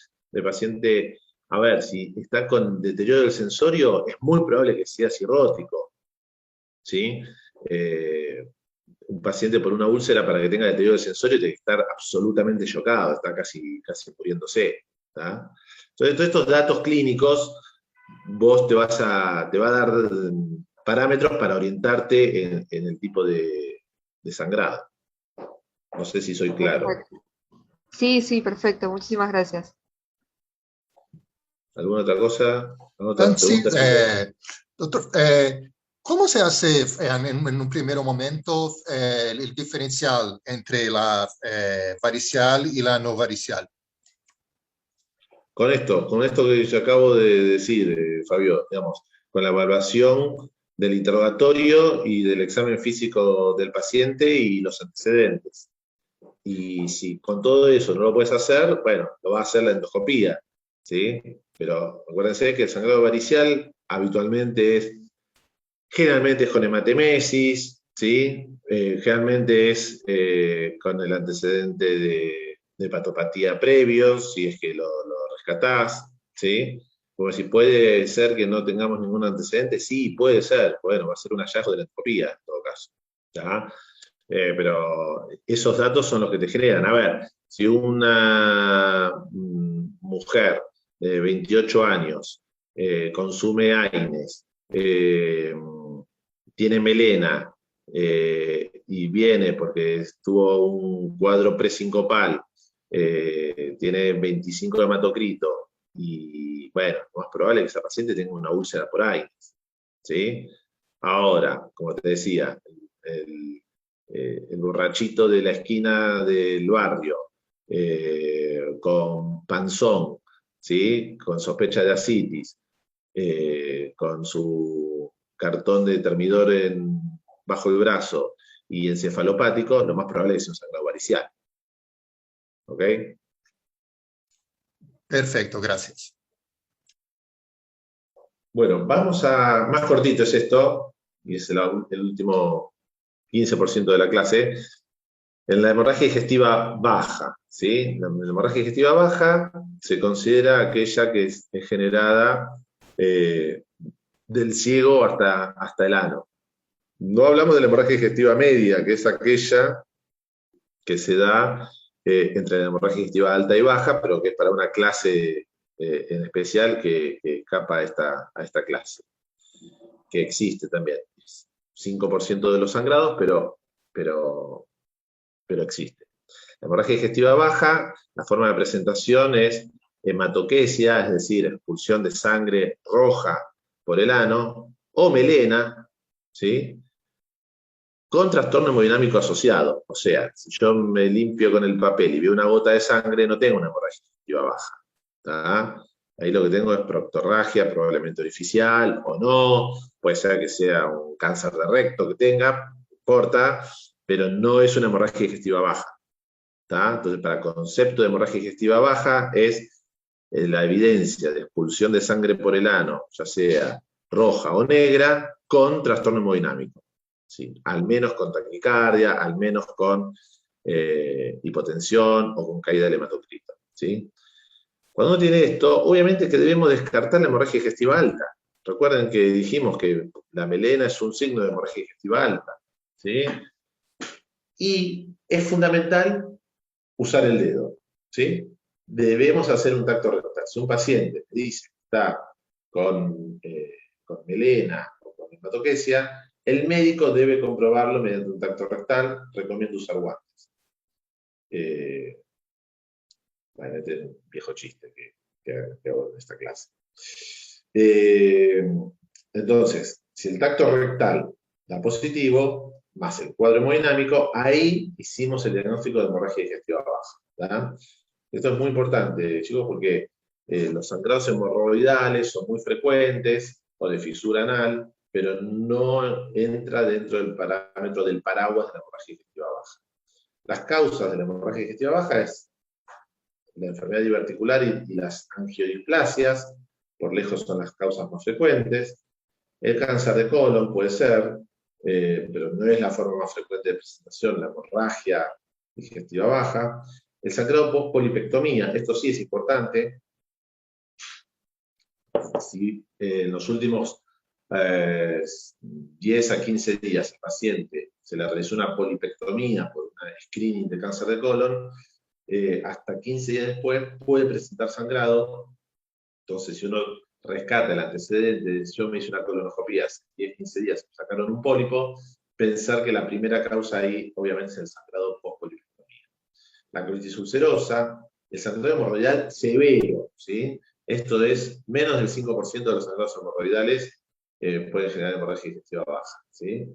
a ver, si está con deterioro del sensorio, es muy probable que sea cirrótico, ¿sí? Un paciente por una úlcera, para que tenga deterioro del sensorio, tiene que estar absolutamente chocado, está casi muriéndose, ¿tá? Entonces, todos estos datos clínicos, vos te va a dar parámetros para orientarte en el tipo de sangrado. No sé si soy claro. Perfecto. Sí, perfecto. Muchísimas gracias. ¿Alguna otra cosa? ¿Alguna otra Sí, pregunta? doctor, ¿cómo se hace en un primer momento el diferencial entre la varicial y la no varicial? Con esto que yo acabo de decir, Fabio, digamos, con la evaluación del interrogatorio y del examen físico del paciente y los antecedentes. Y si con todo eso no lo puedes hacer, bueno, lo va a hacer la endoscopía, ¿sí? Pero acuérdense que el sangrado varicial generalmente es con hematemesis, ¿sí? Generalmente es con el antecedente de hepatopatía previo, si es que lo rescatás, ¿sí? Como si puede ser que no tengamos ningún antecedente, sí, puede ser, bueno, va a ser un hallazgo de la endoscopía en todo caso, ¿ya? Pero esos datos son los que te generan. A ver, si una mujer de 28 años consume AINES, tiene melena y viene porque tuvo un cuadro presincopal, tiene 25 de hematocrito y bueno, lo más probable es que esa paciente tenga una úlcera por AINES, ¿sí? Ahora, como te decía, el borrachito de la esquina del barrio, con panzón, ¿sí? Con sospecha de ascitis, con su cartón de termidor bajo el brazo y encefalopático, lo más probable es un sangrado varicial. ¿Ok? Perfecto, gracias. Bueno, vamos a, más cortito es esto, y es el último 15% de la clase, en la hemorragia digestiva baja, ¿sí? La hemorragia digestiva baja se considera aquella que es generada del ciego hasta el ano. No hablamos de la hemorragia digestiva media, que es aquella que se da entre la hemorragia digestiva alta y baja, pero que es para una clase en especial que escapa a esta clase, que existe también. 5% de los sangrados, pero existe. La hemorragia digestiva baja, la forma de presentación es hematoquesia, es decir, expulsión de sangre roja por el ano, o melena, ¿sí? Con trastorno hemodinámico asociado. O sea, si yo me limpio con el papel y veo una gota de sangre, no tengo una hemorragia digestiva baja, ¿tá? Ahí lo que tengo es proctorragia, probablemente orificial o no, puede ser que sea un cáncer de recto que tenga, no importa, pero no es una hemorragia digestiva baja, ¿tá? Entonces, para concepto de hemorragia digestiva baja es la evidencia de expulsión de sangre por el ano, ya sea roja o negra, con trastorno hemodinámico. ¿Sí? Al menos con taquicardia, al menos con hipotensión o con caída del hematocrito. ¿Sí? Cuando uno tiene esto, obviamente que debemos descartar la hemorragia digestiva alta. Recuerden que dijimos que la melena es un signo de hemorragia digestiva alta. ¿Sí? Y es fundamental usar el dedo. ¿Sí? Debemos hacer un tacto rectal. Si un paciente me dice que está con melena o con hematoquesia, el médico debe comprobarlo mediante un tacto rectal. Recomiendo usar guantes. Bueno, este es un viejo chiste que hago en esta clase. Entonces, si el tacto rectal da positivo, más el cuadro hemodinámico, ahí hicimos el diagnóstico de hemorragia digestiva baja. ¿Verdad? Esto es muy importante, chicos, porque los sangrados hemorroidales son muy frecuentes, o de fisura anal, pero no entra dentro del parámetro del paraguas de la hemorragia digestiva baja. Las causas de la hemorragia digestiva baja es la enfermedad diverticular y las angiodisplasias, por lejos son las causas más frecuentes. El cáncer de colon puede ser, pero no es la forma más frecuente de presentación, la hemorragia digestiva baja. El sangrado post-polipectomía, esto sí es importante. Si en los últimos 10 a 15 días al paciente se le realizó una polipectomía por una screening de cáncer de colon, hasta 15 días después puede presentar sangrado. Entonces, si uno rescata el antecedente de yo me hice una colonoscopía hace 10, 15 días, sacaron un pólipo, pensar que la primera causa ahí, obviamente, es el sangrado post-polipectomía. La colitis ulcerosa, el sangrado hemorroidal severo, ¿sí? Esto es, menos del 5% de los sangrados hemorroidales pueden generar hemorragia digestiva baja, ¿sí?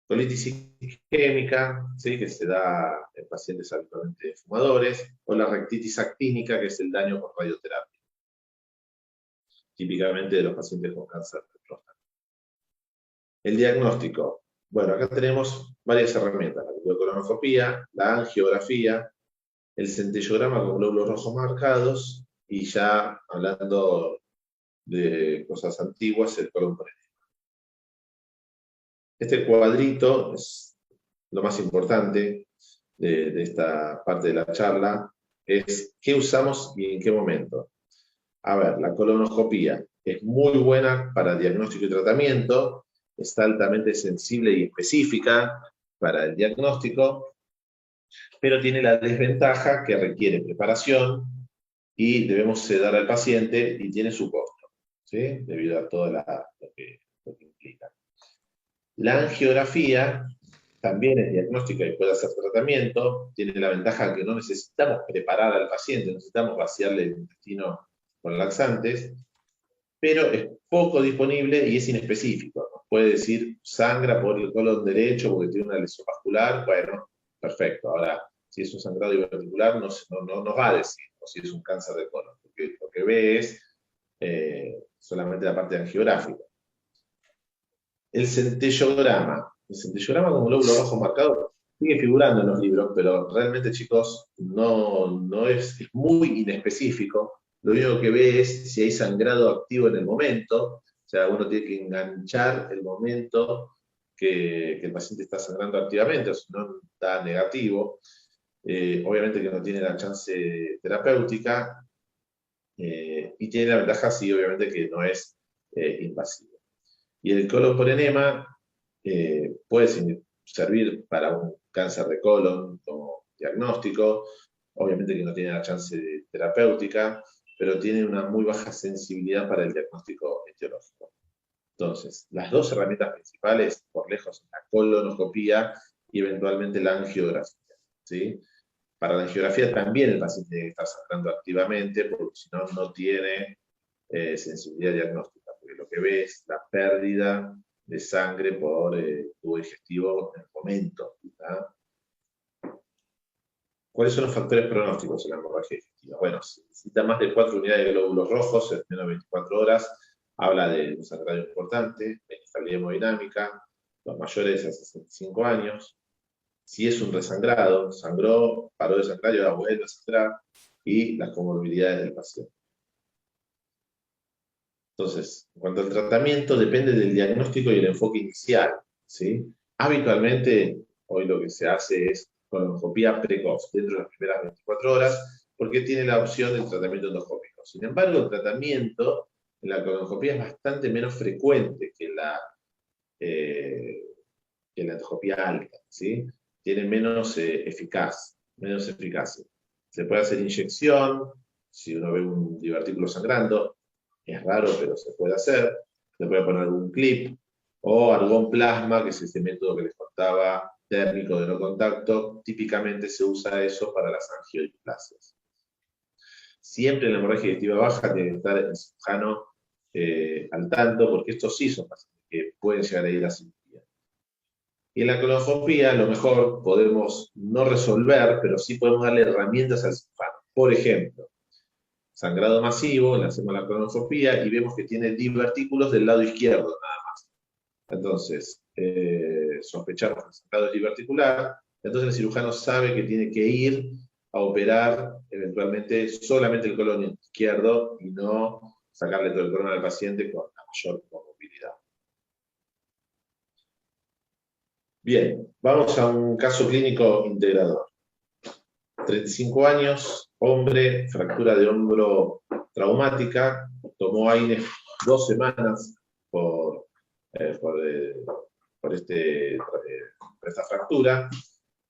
Colitis isquémica, ¿sí? Que se da en pacientes habitualmente fumadores, o la rectitis actínica, que es el daño por radioterapia, típicamente de los pacientes con cáncer de próstata. El diagnóstico. Bueno, acá tenemos varias herramientas: la videocolonoscopía, la angiografía, el centellograma con glóbulos rojos marcados, y ya hablando de cosas antiguas, el colon por enema. Este cuadrito es lo más importante de esta parte de la charla, es qué usamos y en qué momento. A ver, la colonoscopía es muy buena para diagnóstico y tratamiento, es altamente sensible y específica para el diagnóstico, pero tiene la desventaja que requiere preparación y debemos sedar al paciente y tiene su costo, ¿sí? Debido a todo lo que implica. La angiografía también es diagnóstica y puede hacer tratamiento, tiene la ventaja que no necesitamos preparar al paciente, necesitamos vaciarle el intestino con laxantes, pero es poco disponible y es inespecífico. Nos puede decir sangra por el colon derecho porque tiene una lesión vascular, bueno, perfecto. Ahora, si es un sangrado diverticular, no nos va a decir, o si es un cáncer de colon, porque lo que ve es solamente la parte angiográfica. El centellograma con glóbulo rojo marcado sigue figurando en los libros, pero realmente, chicos, no es muy inespecífico. Lo único que ve es si hay sangrado activo en el momento, o sea, uno tiene que enganchar el momento que el paciente está sangrando activamente, o si no da negativo. Obviamente que no tiene la chance terapéutica, y tiene la ventaja, sí, obviamente, que no es invasivo. Y el colon por enema puede servir para un cáncer de colon como diagnóstico, obviamente que no tiene la chance terapéutica, pero tiene una muy baja sensibilidad para el diagnóstico etiológico. Entonces, las dos herramientas principales, por lejos, la colonoscopía y eventualmente la angiografía, ¿sí? Para la angiografía también el paciente tiene que estar sangrando activamente, porque si no, no tiene sensibilidad diagnóstica, porque lo que ve es la pérdida de sangre por tubo digestivo en el momento. ¿Verdad? ¿Cuáles son los factores pronósticos en la hemorragia digestiva? Bueno, si necesita más de 4 unidades de glóbulos rojos en menos de 24 horas, habla de un sangrado importante, de inestabilidad hemodinámica, los mayores de 65 años. Si es un resangrado, sangró, paró de sangrar y ahora vuelve a sangrar, y las comorbilidades del paciente. Entonces, en cuanto al tratamiento, depende del diagnóstico y el enfoque inicial, ¿sí? Habitualmente, hoy lo que se hace es colonoscopía precoz, dentro de las primeras 24 horas, porque tiene la opción del tratamiento endoscópico. Sin embargo, el tratamiento en la colonoscopía es bastante menos frecuente que la endoscopía alta, ¿sí? Tiene menos eficacia. Se puede hacer inyección, si uno ve un divertículo sangrando, es raro, pero se puede hacer. Se puede poner algún clip, o argón plasma, que es ese método que les contaba, térmico de no contacto. Típicamente se usa eso para las angiodiplasias. Siempre en la hemorragia digestiva baja tiene que estar el cirujano al tanto, porque estos sí son pacientes que pueden llegar a ir a cirugía. Y en la colonoscopía, a lo mejor podemos no resolver, pero sí podemos darle herramientas al cirujano. Por ejemplo, sangrado masivo, le hacemos la colonoscopía y vemos que tiene divertículos del lado izquierdo nada más. Entonces, sospechamos que el sangrado es diverticular, entonces el cirujano sabe que tiene que ir a operar eventualmente solamente el colon izquierdo y no sacarle todo el colon al paciente con la mayor movilidad. Bien, vamos a un caso clínico integrador. 35 años, hombre, fractura de hombro traumática, tomó AINE 2 semanas por esta fractura,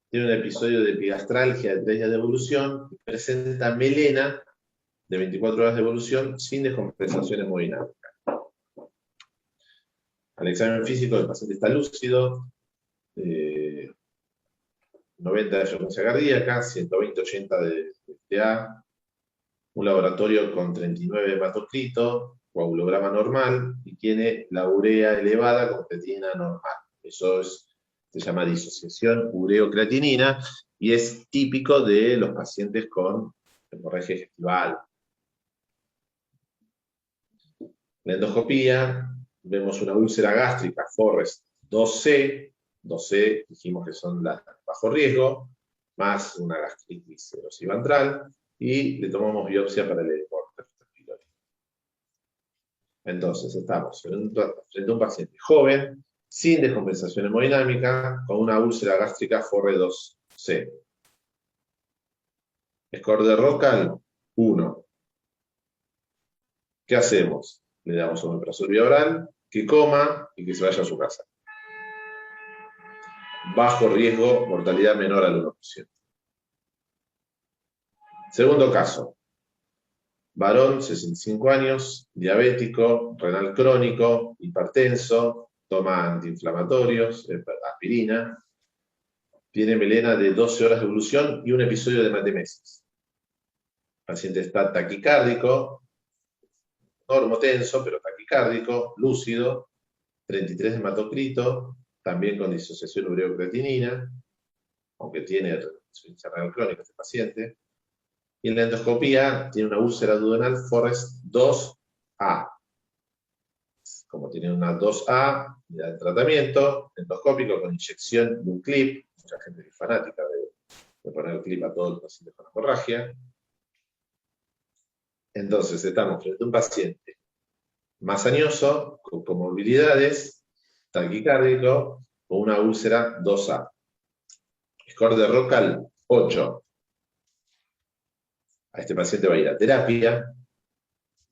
tiene un episodio de epigastralgia de 3 días de evolución, presenta melena de 24 horas de evolución sin descompensación hemodinámica. Al examen físico el paciente está lúcido, 90 de frecuencia cardíaca, 120-80 de TA, un laboratorio con 39 hematocrito, coagulograma normal, y tiene la urea elevada con creatinina normal. Eso se llama disociación ureocreatinina, y es típico de los pacientes con hemorragia digestiva alta. La endoscopía, vemos una úlcera gástrica, Forrest 2C, 2C dijimos que son las bajo riesgo, más una gastritis erosiva antral, y le tomamos biopsia para el Helicobacter pylori. Entonces, estamos frente a un paciente joven, sin descompensación hemodinámica, con una úlcera gástrica Forrest 2C. Score de Rocal, 1. ¿Qué hacemos? Le damos omeprazol vía oral, que coma y que se vaya a su casa. Bajo riesgo, mortalidad menor al 1%. Segundo caso. Varón, 65 años, diabético, renal crónico, hipertenso, toma antiinflamatorios, aspirina, tiene melena de 12 horas de evolución y un episodio de hematemesis. El paciente está taquicárdico, normotenso, pero taquicárdico, lúcido, 33 de hematocrito, también con disociación ureocreatinina, aunque tiene insuficiencia renal crónica este paciente. Y en la endoscopía tiene una úlcera duodenal Forrest 2A. Como tiene una 2A, le da el tratamiento endoscópico con inyección de un clip. Mucha gente es fanática de poner el clip a todos los pacientes con hemorragia. Entonces estamos frente a un paciente más añoso, con comorbilidades, taquicárdico, con una úlcera 2A. Score de Rocal 8. A este paciente va a ir a terapia.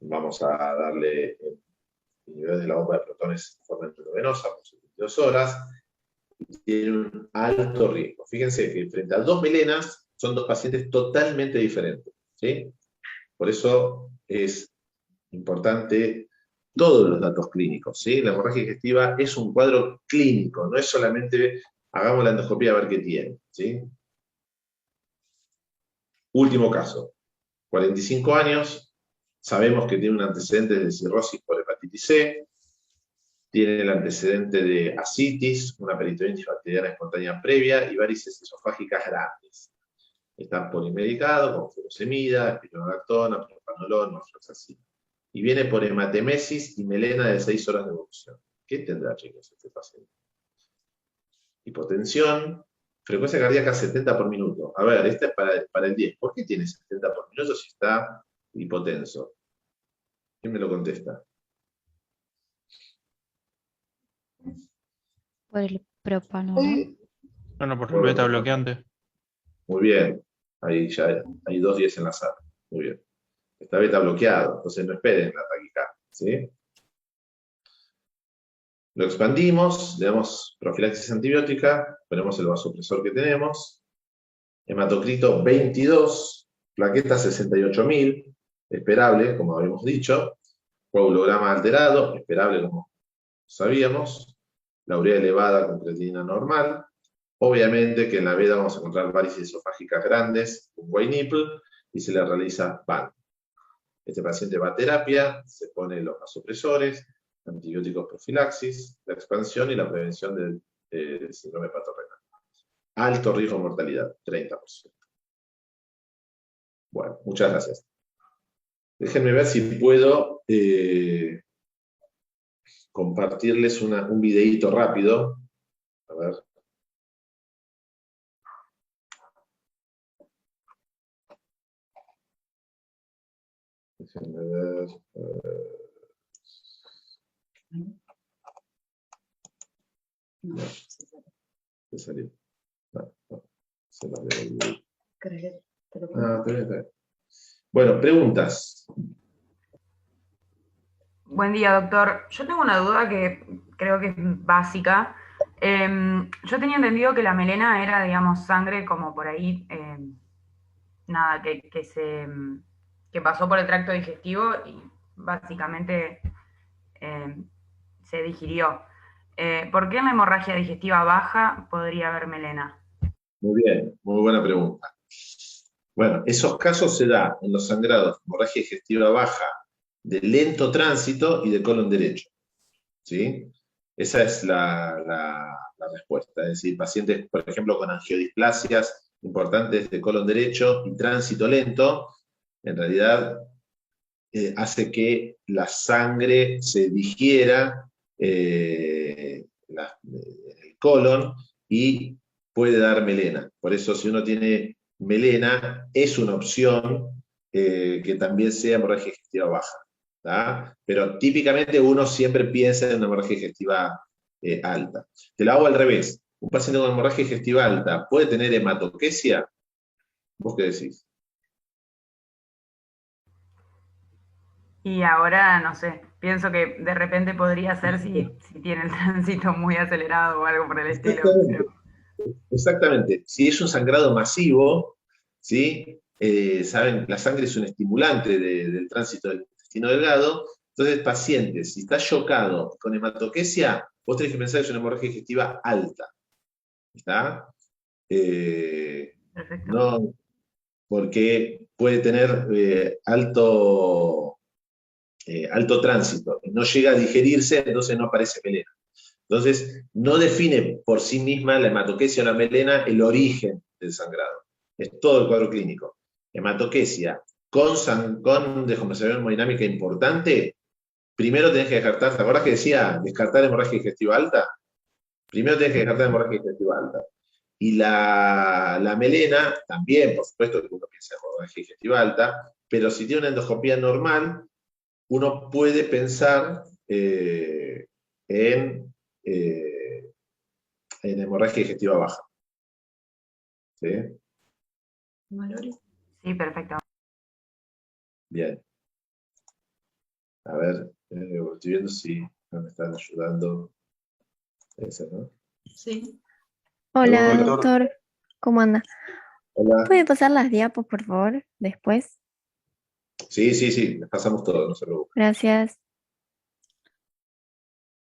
Vamos a darle inhibidores de la bomba de protones en forma intravenosa por 72 horas. Y tiene un alto riesgo. Fíjense que frente a 2 melenas son 2 pacientes totalmente diferentes, ¿sí? Por eso es importante todos los datos clínicos, ¿sí? La hemorragia digestiva es un cuadro clínico, no es solamente hagamos la endoscopía a ver qué tiene, ¿sí? Último caso, 45 años, sabemos que tiene un antecedente de cirrosis por hepatitis C, tiene el antecedente de ascitis, una peritonitis bacteriana espontánea previa y varices esofágicas grandes. Está polimedicado con furosemida, espironolactona, propranolol, norfloxacina. Y viene por hematemesis y melena de 6 horas de evolución. ¿Qué tendrá, chicos, este paciente? Hipotensión, frecuencia cardíaca 70 por minuto. A ver, este es para el 10. ¿Por qué tiene 70 por minuto si está hipotenso? ¿Quién me lo contesta? Por el propanolol. Sí, Bueno, por el beta bloqueante. Muy bien. Ahí ya hay 2 10 en la sala. Muy bien. Está beta bloqueado, entonces no esperen la taquicardia, ¿sí? Lo expandimos, le damos profilaxis antibiótica, ponemos el vasopresor que tenemos, hematocrito 22, plaqueta 68.000, esperable, como habíamos dicho, coagulograma alterado, esperable como sabíamos, la urea elevada con creatinina normal, obviamente que en la veda vamos a encontrar varices esofágicas grandes, un white nipple, y se le realiza PAN. Este paciente va a terapia, se pone los vasopresores, antibióticos profilaxis, la expansión y la prevención del síndrome hepatorenal. Alto riesgo de mortalidad, 30%. Bueno, muchas gracias. Déjenme ver si puedo compartirles un videíto rápido. A ver. Déjenme ver. No, se salió. No, se lo devolví. Está bien. Bueno, preguntas. Buen día, doctor. Yo tengo una duda que creo que es básica. Yo tenía entendido que la melena era, digamos, sangre como por ahí, nada, que pasó por el tracto digestivo y básicamente se digirió. ¿Por qué en la hemorragia digestiva baja podría haber melena? Muy bien, muy buena pregunta. Bueno, esos casos se dan en los sangrados de hemorragia digestiva baja de lento tránsito y de colon derecho. ¿Sí? Esa es la respuesta. Es decir, pacientes, por ejemplo, con angiodisplasias importantes de colon derecho y tránsito lento, en realidad hace que la sangre se digiera el colon y puede dar melena. Por eso, si uno tiene melena, es una opción que también sea hemorragia digestiva baja. ¿tá? Pero típicamente uno siempre piensa en una hemorragia digestiva alta. Te lo hago al revés. Un paciente con hemorragia digestiva alta puede tener hematoquesia. ¿Vos qué decís? Y ahora, no sé, pienso que de repente podría ser si tiene el tránsito muy acelerado o algo por el estilo. Exactamente. Si es un sangrado masivo, ¿sí? Saben, la sangre es un estimulante del tránsito del intestino delgado. Entonces, pacientes, si está chocado con hematoquesia, vos tenés que pensar que es una hemorragia digestiva alta. ¿Está? Perfecto. No, porque puede tener alto tránsito. No llega a digerirse, entonces no aparece melena. Entonces, no define por sí misma la hematoquesia o la melena el origen del sangrado. Es todo el cuadro clínico. Hematoquesia con descompensación hemodinámica importante, primero tenés que descartar, ¿te acordás que decía descartar hemorragia digestiva alta? Primero tenés que descartar hemorragia digestiva alta. Y la melena, también, por supuesto, que uno piensa en hemorragia digestiva alta, pero si tiene una endoscopía normal, uno puede pensar en hemorragia digestiva baja. ¿Sí? Sí, perfecto. Bien. A ver, estoy viendo si me están ayudando. Ese, ¿no? Sí. Hola, Hola. doctor. ¿Cómo anda? Hola. ¿Puede pasar las diapos, por favor, después? Sí, les pasamos todo, no se preocupen. Gracias.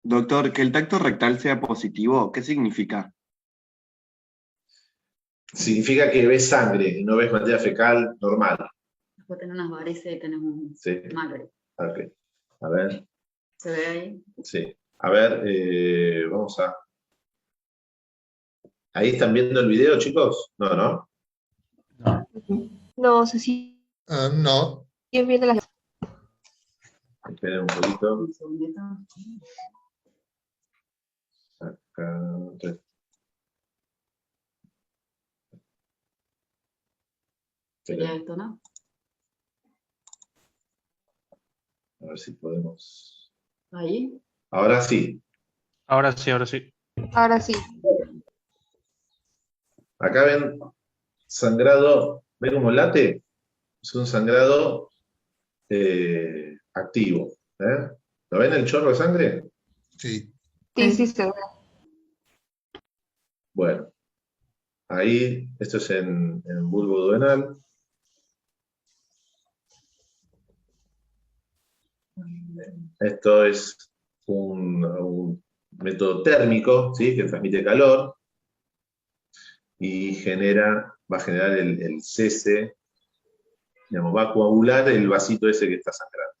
Doctor, que el tacto rectal sea positivo, ¿qué significa? Significa que ves sangre y no ves materia fecal normal. Después tenés unas varices y tenés un Sí. magre. Ok. A ver. ¿Se ve ahí? Sí. A ver, vamos a. ¿Ahí están viendo el video, chicos? No, ¿no? no, se siguen No. viendo las. Esperen un poquito. Un segundito. Acá. Sería esto, ¿no? A ver si podemos. Ahí. Ahora sí. Ahora sí, ahora sí. Ahora sí. Acá ven sangrado, ¿ven cómo late? Es un sangrado activo. ¿Lo ven el chorro de sangre? Sí. Sí, sí, se ve. Bueno, ahí, esto es en bulbo duodenal. Esto es un método térmico, ¿sí? Que transmite calor y va a generar el cese, digamos, va a coagular el vasito ese que está sangrando.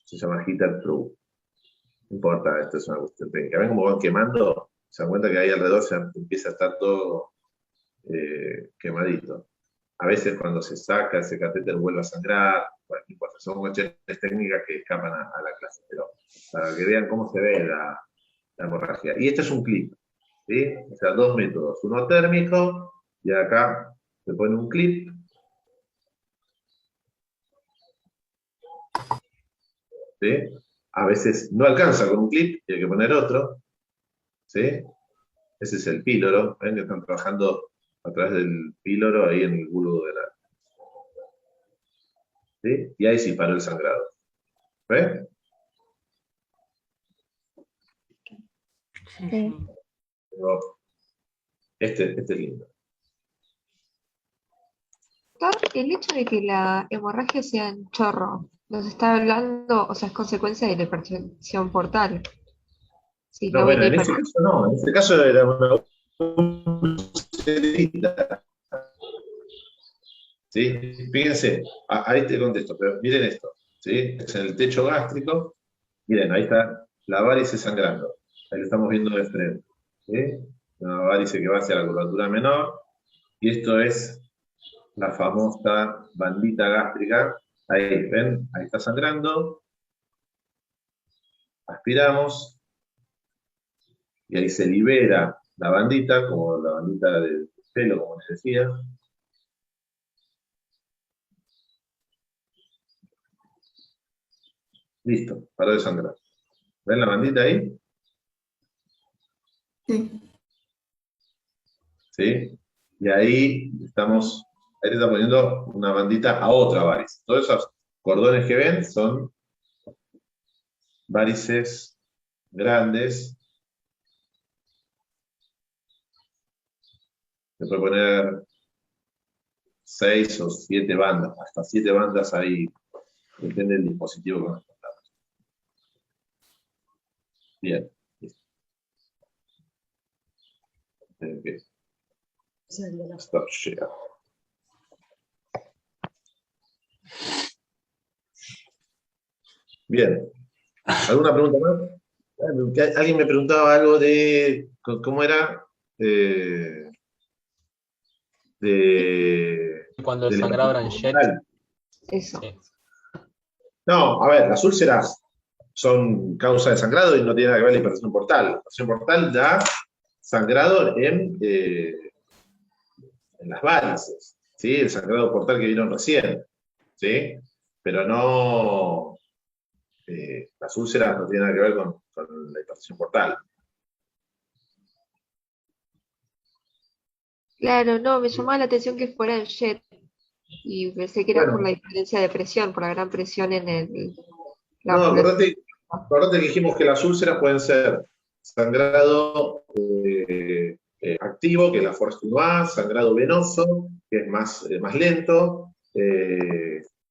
Se llama heater true. No importa, esto es una cuestión técnica. ¿Ven cómo van quemando? Se dan cuenta que ahí alrededor se empieza a estar todo quemadito. A veces cuando se saca ese catéter vuelve a sangrar. Bueno, no importa, son cuestiones técnicas que escapan a la clase, pero para que vean cómo se ve la hemorragia. Y este es un clip, ¿sí? O sea, dos métodos. Uno térmico, y acá se pone un clip. ¿Sí? A veces no alcanza con un clip, y hay que poner otro. ¿Sí? Ese es el píloro. ¿Ven que están trabajando a través del píloro ahí en el bulbo duodenal? ¿Sí? Y ahí sí paró el sangrado. ¿Ven? Sí, Sí. sí. Pero este es lindo. Doctor, el hecho de que la hemorragia sea en chorro, nos está hablando, o sea, es consecuencia de la hipertensión portal. Sí, No, no bueno, viene en este caso no. En este caso era una ulcerita. ¿Sí? Fíjense, ahí te contesto, pero miren esto. ¿Sí? Es en el techo gástrico. Miren, ahí está la varice sangrando. Ahí lo estamos viendo de frente. ¿Sí? Una varice que va hacia la curvatura menor. Y esto es la famosa bandita gástrica. Ahí, ¿ven? Ahí está sangrando. Aspiramos. Y ahí se libera la bandita, como la bandita del pelo, como les decía. Listo, paró de sangrar. ¿Ven la bandita ahí? Sí. ¿Sí? Y ahí le estamos poniendo una bandita a otra varice. Todos esos cordones que ven son varices grandes. Se puede poner 6 o 7 bandas, hasta 7 bandas ahí, depende del dispositivo que nos contamos. Bien, listo. Stop share. Bien. ¿Alguna pregunta más? Alguien me preguntaba algo de cómo era Cuando el de la sangrado era en jet. eso. Sí. No, a ver, las úlceras son causa de sangrado y no tiene nada que ver la hipertensión portal. La hipertensión portal da sangrado en las varices, ¿sí? El sangrado portal que vieron recién, ¿sí? Pero no, las úlceras no tienen nada que ver con la hipertensión portal. Claro, no, me llamaba la atención que fuera en jet y pensé que era por Bueno, la diferencia de presión, por la gran presión en la no, ambulancia. acordate que dijimos que las úlceras pueden ser sangrado activo, que es la force 1A, sangrado venoso, que es más lento,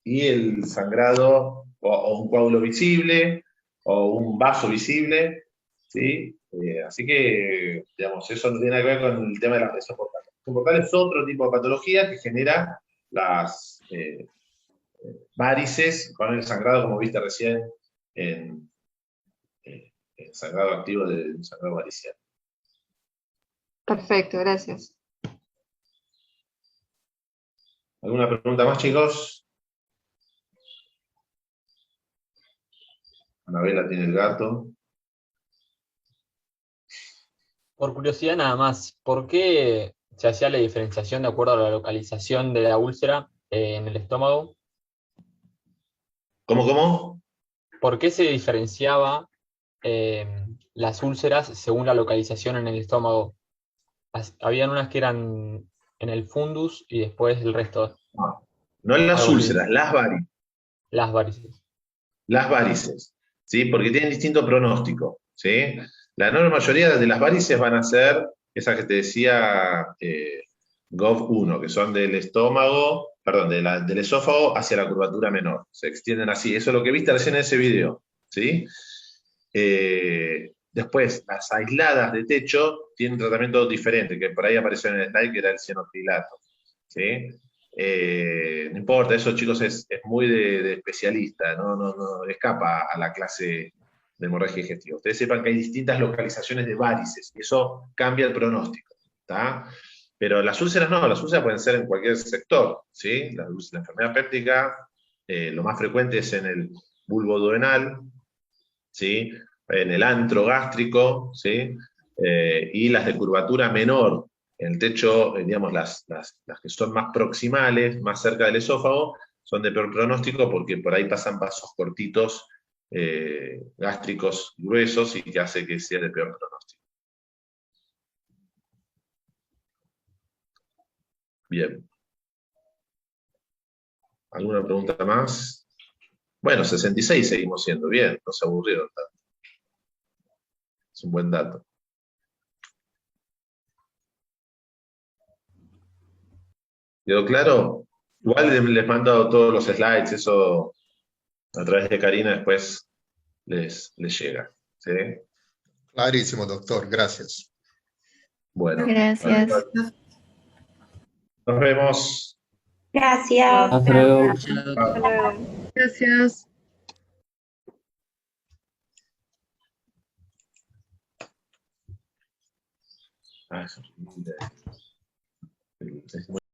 y el sangrado o un coágulo visible o un vaso visible, ¿sí? Así que, digamos, eso no tiene nada que ver con el tema de la presión portal. La presión portal es otro tipo de patología que genera las varices con el sangrado, como viste recién, en el sangrado activo del sangrado varicial. Perfecto, gracias. ¿Alguna pregunta más, chicos? Anabela tiene el gato. Por curiosidad nada más, ¿por qué se hacía la diferenciación de acuerdo a la localización de la úlcera en el estómago? ¿Cómo? ¿Por qué se diferenciaba las úlceras según la localización en el estómago? Habían unas que eran en el fundus y después el resto, No las algo así, úlceras, las varices. las varices. Las varices, ¿sí? Porque tienen distinto pronóstico, ¿sí? La enorme mayoría de las varices van a ser esas que te decía GOV1, que son del estómago, perdón, del esófago hacia la curvatura menor. Se extienden así. Eso es lo que viste recién en ese video, ¿sí? Después, las aisladas de techo tienen tratamiento diferente, que por ahí apareció en el slide, que era el cianocrilato, ¿sí? No importa, eso chicos es muy de especialista, no escapa a la clase de hemorragia digestiva. Ustedes sepan que hay distintas localizaciones de varices, y eso cambia el pronóstico, ¿tá? Pero las úlceras no, las úlceras pueden ser en cualquier sector, ¿sí? La enfermedad péptica, lo más frecuente es en el bulbo duodenal, ¿sí? En el antro gástrico, ¿sí? Y las de curvatura menor, en el techo, digamos, las que son más proximales, más cerca del esófago, son de peor pronóstico porque por ahí pasan vasos cortitos gástricos gruesos y que hace que sea de peor pronóstico. Bien. ¿Alguna pregunta más? Bueno, 66 seguimos siendo, bien, no se aburrieron tanto. Es un buen dato. ¿Quedó claro? Igual les mando todos los slides, eso a través de Karina después les llega. ¿Sí? Clarísimo, doctor. Gracias. Bueno, Gracias. nos vemos. Gracias. Hasta luego. Hasta luego. Gracias. Ah, es horrible. Es muy